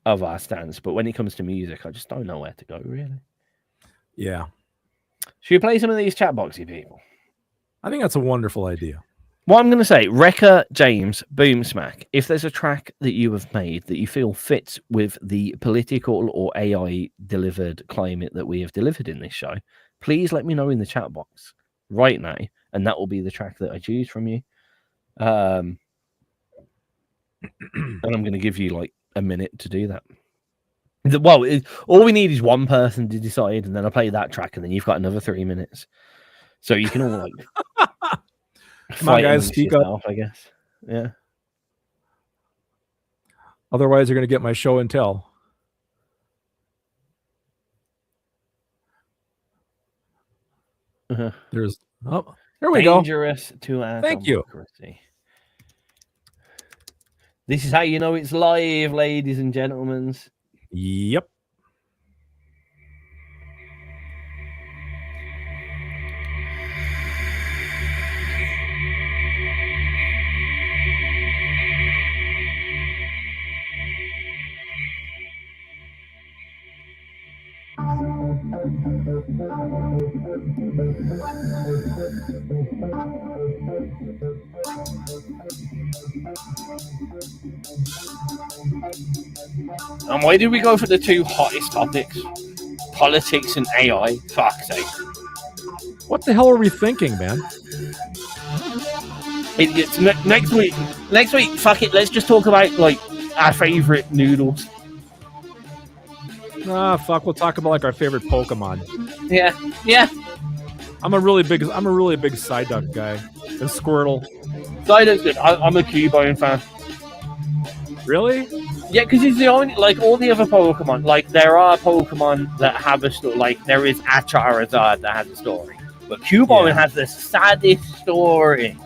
of our stance. But when it comes to music, I just don't know where to go, really. Yeah. Should we play some of these chatboxy people? I think that's a wonderful idea. What I'm going to say, Wrecker James Boom Smack, if there's a track that you have made that you feel fits with the political or AI delivered climate that we have delivered in this show, please let me know in the chat box right now, and that will be the track that I choose from you. And I'm going to give you like a minute to do that. Well, all we need is one person to decide, and then I play that track, and then you've got another 3 minutes. So you can all like... Come on, guys, speak up. I guess. Yeah. Otherwise, you're going to get my show and tell. There's there we go. Dangerous to our democracy. This is how you know it's live, ladies and gentlemen. Yep. And why did we go for the two hottest topics? Politics and AI. Fuck's sake. What the hell are we thinking, man? It's next week. Next week, fuck it. Let's just talk about like our favorite noodles. Fuck. We'll talk about like our favorite Pokemon. Yeah, yeah. I'm a really big Psyduck guy. And Squirtle. Psyduck's good. I'm a Cubone fan. Really? Yeah, because he's the only, like, all the other Pokemon, like, there are Pokemon that have a story, like, there is a Charizard that has a story, but Cubone has the saddest story.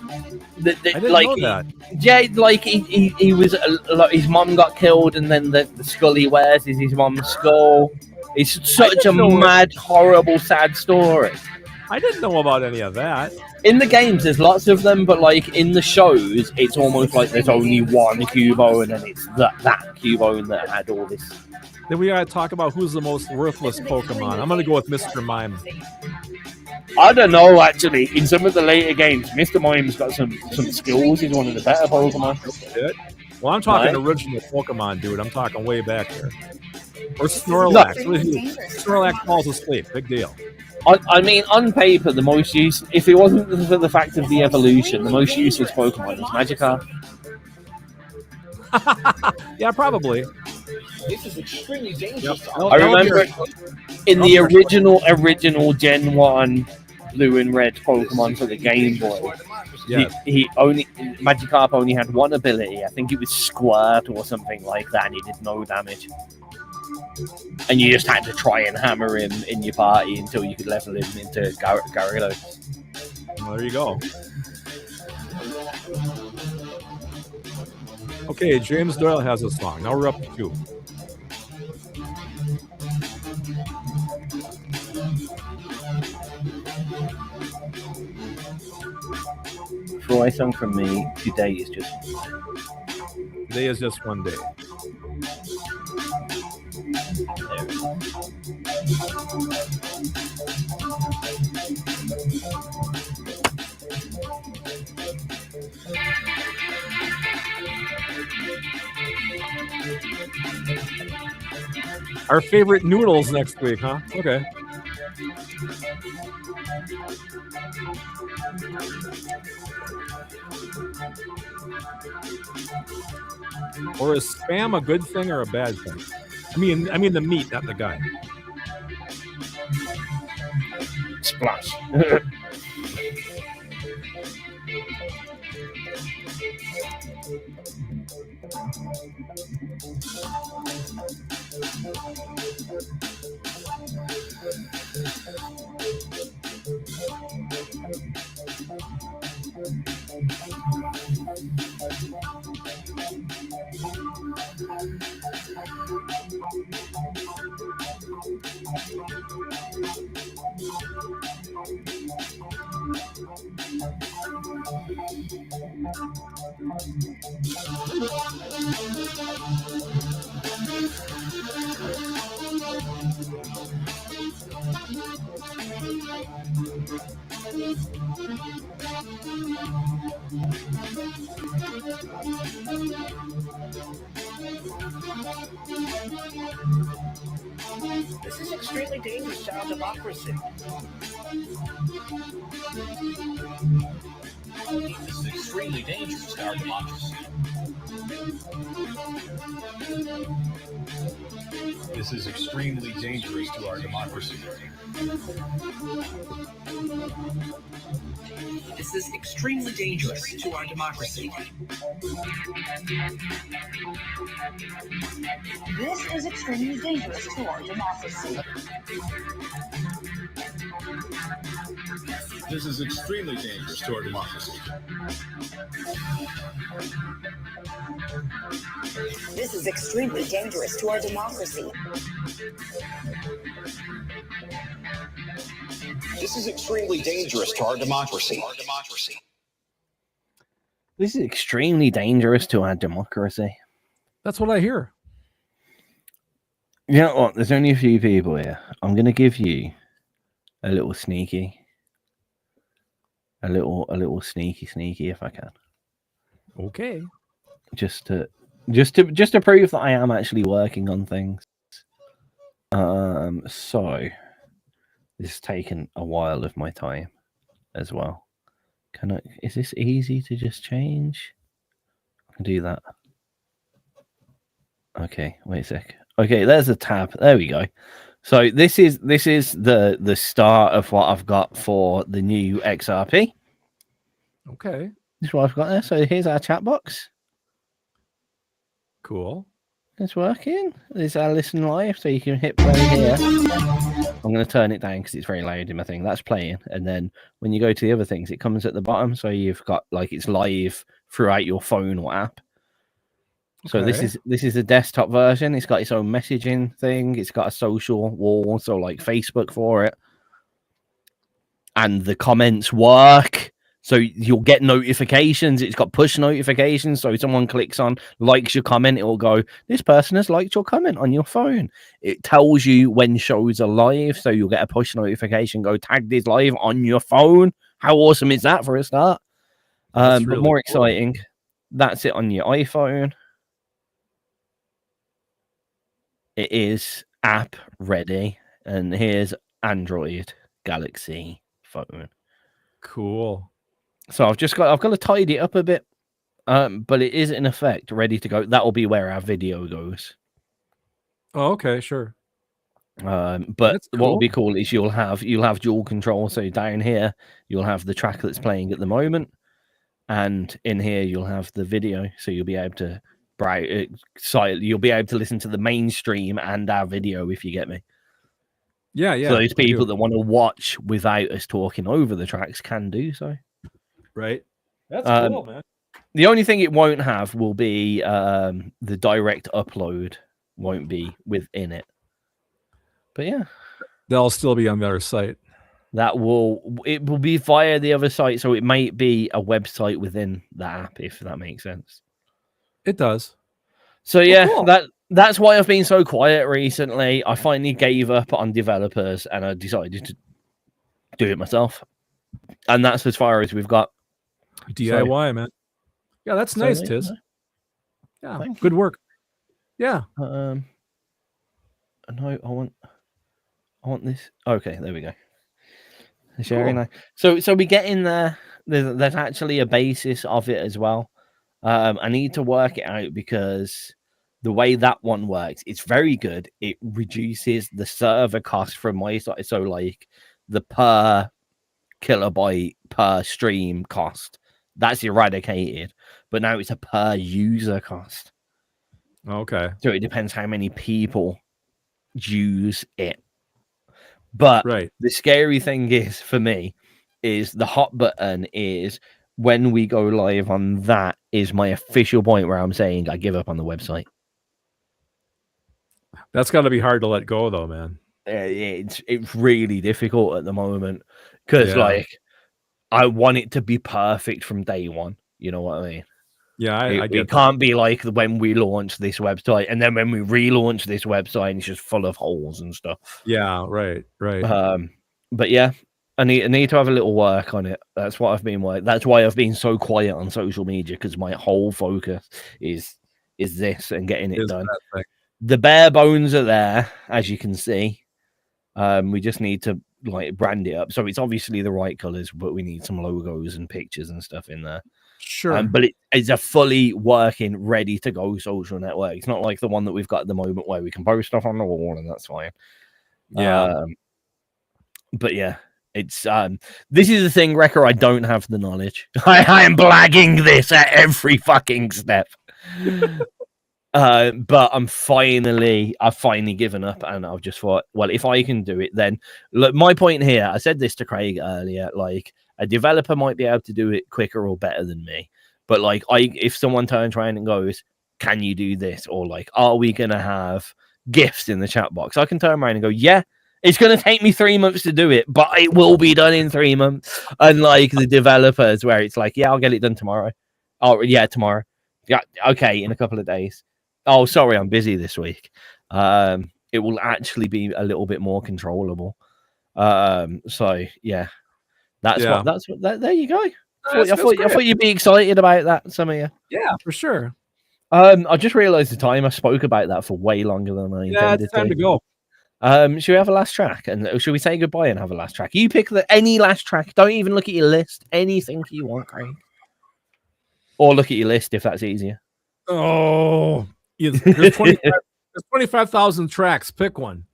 I didn't know that. Yeah, like, he was, like, his mom got killed, and then the skull he wears is his mom's skull. It's such a mad, horrible, sad story. I didn't know about any of that. In the games, there's lots of them, but like in the shows, it's almost like there's only one Cubone, and it's that Cubone that had all this. Then we gotta talk about who's the most worthless Pokemon. I'm gonna go with Mr. Mime. I don't know, actually. In some of the later games, Mr. Mime's got some skills. He's one of the better Pokemon. Well, I'm talking original Pokemon, dude. I'm talking way back there. Or Snorlax. No. Snorlax falls asleep. Big deal. I mean, on paper, the most use, if it wasn't for the fact of the evolution, the most useless Pokemon is Magikarp. Yeah, probably. This is extremely dangerous. Yep. I remember in the original Gen 1 blue and red Pokemon for the Game Boy, Magikarp only had one ability. I think it was Squirt or something like that, and he did no damage. And you just had to try and hammer him in your party until you could level him into Gyarados. Well, there you go. Okay, James Doyle has a song. Now we're up to 2. For a song from me, today is just one day. Our favorite noodles next week, huh? Okay. Or is spam a good thing or a bad thing? I mean the meat, not the guy. Splash. This is extremely dangerous to our democracy. This is extremely dangerous to our democracy. This is extremely dangerous to our democracy. This is extremely dangerous to our democracy. This is extremely dangerous to our democracy. This is extremely dangerous to our democracy. This is extremely dangerous to our democracy. This is extremely dangerous to our democracy. This is extremely dangerous to our democracy. That's what I hear. You know what? There's only a few people here. I'm going to give you a little sneaky. A little sneaky if I can. Okay. Just to prove that I am actually working on things. So this has taken a while of my time as well. Is this easy to just change? I can do that. Okay, wait a sec. Okay, there's a tab. There we go. So this is the start of what I've got for the new XRP. Okay. This is what I've got there. So here's our chat box. Cool. It's working. There's our listen live, so you can hit play here. I'm going to turn it down because it's very loud in my thing. That's playing, and then when you go to the other things, it comes at the bottom. So you've got like it's live throughout your phone or app. So this is the desktop version. It's got its own messaging thing. It's got a social wall, so like Facebook for it, and the comments work. So you'll get notifications. It's got push notifications. So if someone clicks on, likes your comment, it will go, this person has liked your comment on your phone. It tells you when shows are live. So you'll get a push notification, go tag this live on your phone. How awesome is that for a start? But really more exciting, that's it on your iPhone. It is app ready. And here's Android Galaxy phone. Cool. So I've got to tidy it up a bit, but it is in effect ready to go. That will be where our video goes. Oh, okay, sure. But cool. What will be cool is you'll have dual control. So down here you'll have the track that's playing at the moment, and in here you'll have the video. So you'll be able to you'll be able to listen to the mainstream and our video if you get me. Yeah. So those people that want to watch without us talking over the tracks can do so. Right. That's cool, man. The only thing it won't have will be the direct upload won't be within it. But yeah. They'll still be on the other site. It will be via the other site, so it might be a website within the app, if that makes sense. It does. So yeah, cool. that's why I've been so quiet recently. I finally gave up on developers and I decided to do it myself. And that's as far as we've got. DIY, man. Yeah, that's nice, Tizz. Yeah, good work. Yeah. No, I want this. Okay, there we go. Sharing now. So we get in there. There's actually a basis of it as well. I need to work it out because the way that one works, it's very good. It reduces the server cost from my side. So like the per kilobyte per stream cost, that's eradicated. But now it's a per user cost. Okay. So it depends how many people use it. But the scary thing is for me is the hot button is when we go live on that is my official point where I'm saying I give up on the website. That's got to be hard to let go though, man. It's really difficult at the moment because like I want it to be perfect from day one. You know what I mean? Yeah, I get it can't be like when we launch this website and then when we relaunch this website and it's just full of holes and stuff. Yeah, right. But yeah, I need to have a little work on it. That's what I've been working. That's why I've been so quiet on social media because my whole focus is is this and getting it done. The bare bones are there, as you can see. We just need to like brand it up. So it's obviously the right colors, but we need some logos and pictures and stuff in there. Sure. But it's a fully working, ready to go social network. It's not like the one that we've got at the moment where we can post stuff on the wall and that's fine. Yeah. But yeah, it's this is the thing, Wrecker. I don't have the knowledge. I am blagging this at every fucking step. But I've finally given up, and I've just thought, well, if I can do it, then look. My point here, I said this to Craig earlier, like a developer might be able to do it quicker or better than me, but like if someone turns around and goes, "Can you do this?" or like, "Are we gonna have GIFs in the chat box?" I can turn around and go, "Yeah, it's gonna take me 3 months to do it, but it will be done in 3 months." Unlike the developers, where it's like, "Yeah, I'll get it done tomorrow." Oh yeah, tomorrow. Yeah, okay, in a couple of days. Oh, sorry, I'm busy this week. It will actually be a little bit more controllable. So yeah, that's what. There you go. I thought you'd be excited about that, some of you. Yeah, for sure. I just realised the time. I spoke about that for way longer than I intended. Yeah, it's time to go. Should we have a last track? And should we say goodbye and have a last track? You pick any last track. Don't even look at your list. Anything you want, Craig. Or look at your list if that's easier. Oh. There's 25,000 tracks. Pick one.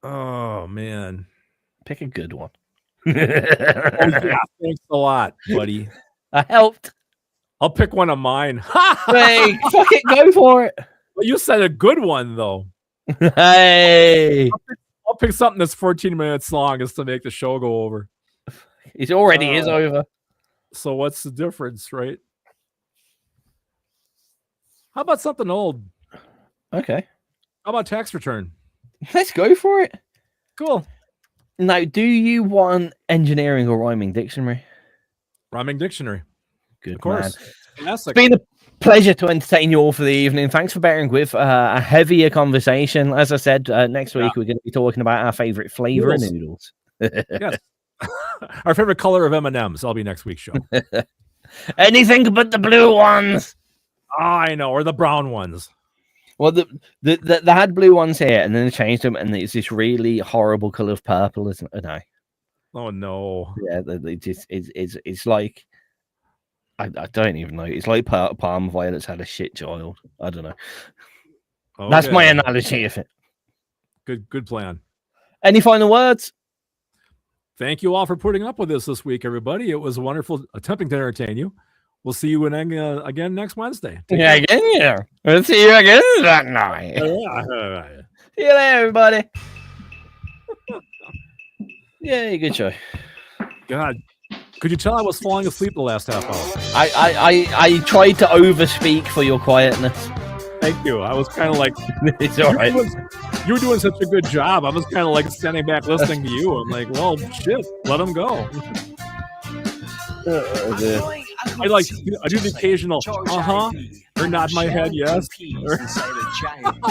Oh man, pick a good one. Oh, yeah, thanks a lot, buddy. I helped. I'll pick one of mine. Hey, fuck it, go for it. Well, you said a good one though. Hey, I'll pick something that's 14 minutes long just to make the show go over. It already is over. So what's the difference, right? How about something old? Okay. How about tax return? Let's go for it. Cool. Now, do you want engineering or rhyming dictionary? Rhyming dictionary. Good, of course. It's been a pleasure to entertain you all for the evening. Thanks for bearing with a heavier conversation. As I said, next week we're going to be talking about our favorite flavor of noodles. Yes. Our favorite color of M&Ms. I'll be next week's show. Anything but the blue ones. Oh, I know, or the brown ones. Well, they had blue ones here, and then they changed them, and it's this really horrible color of purple, isn't it? No. Oh no! Yeah, it's like I don't even know. It's like Palm Violet's had a shit child. I don't know. Okay. That's my analogy of it. Good plan. Any final words? Thank you all for putting up with us this week, everybody. It was wonderful attempting to entertain you. We'll see you again next Wednesday. Yeah, again, yeah. We'll see you again that night. See you later, everybody. Yeah, good show. God, could you tell I was falling asleep the last half hour? I tried to overspeak for your quietness. Thank you. I was kind of like, it's all right. You were doing such a good job. I was kind of like standing back listening to you. I'm like, well, shit, let him go. I do the occasional or nod my head yes or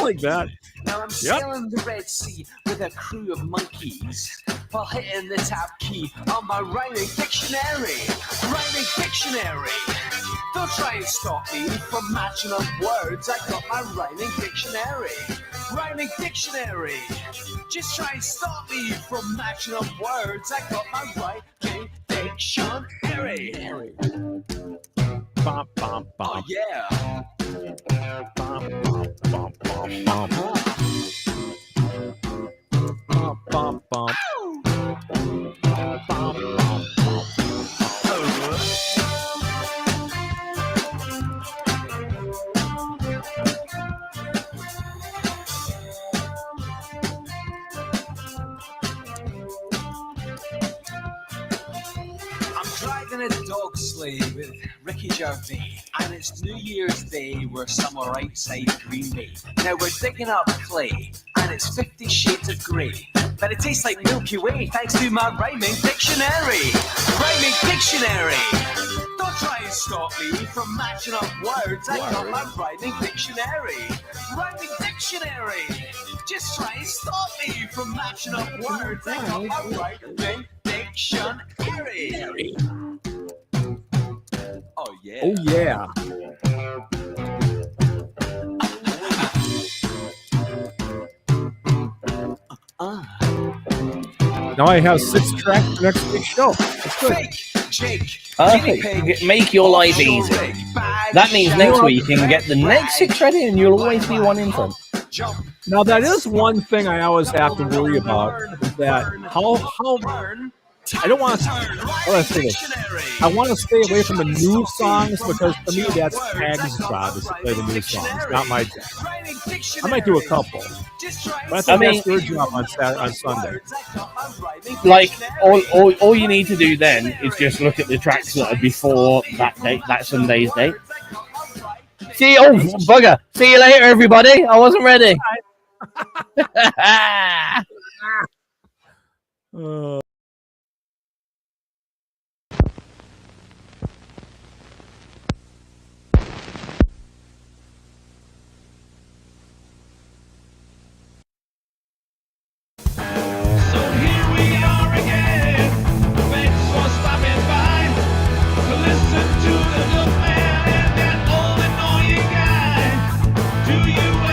like that. Now I'm sailing the Red Sea with a crew of monkeys while hitting the tab key on my rhyming dictionary. Rhyming dictionary. Don't try and stop me from matching up words. I got my rhyming dictionary. Rhyming dictionary. Just try and stop me from matching up words. I got my rhyming dictionary. Bom, bom, bom. Oh yeah. Bom, bom, bom, bom, bom. Bom, bom, bom. Bom, bom, bom. Driving a dog sleigh with Ricky Gervais, and it's New Year's Day. We're somewhere outside Green Bay. Now we're digging up clay, and it's 50 shades of grey, but it tastes like Milky Way thanks to my rhyming dictionary. Rhyming dictionary. Don't try and stop me from matching up words. I got my rhyming dictionary. Rhyming dictionary. Just try and stop me from matching up words. I got my rhyming dictionary. Oh yeah. Now I have 6 tracks for next week's show. That's good. Perfect. Make your life easy. That means next week you can get the next 6 ready and you'll always be one in front. Now that is one thing I always have to worry about, is that how I don't want to. How do I say this? I want to stay away from the new songs because to me that's Tag's job is to play the new songs, not my job. I might do a couple, but I think that's your job on Sunday. Like all you need to do then is just look at the tracks that are before that date, that Sunday's date. See, oh bugger! See you later, everybody. I wasn't ready. Do you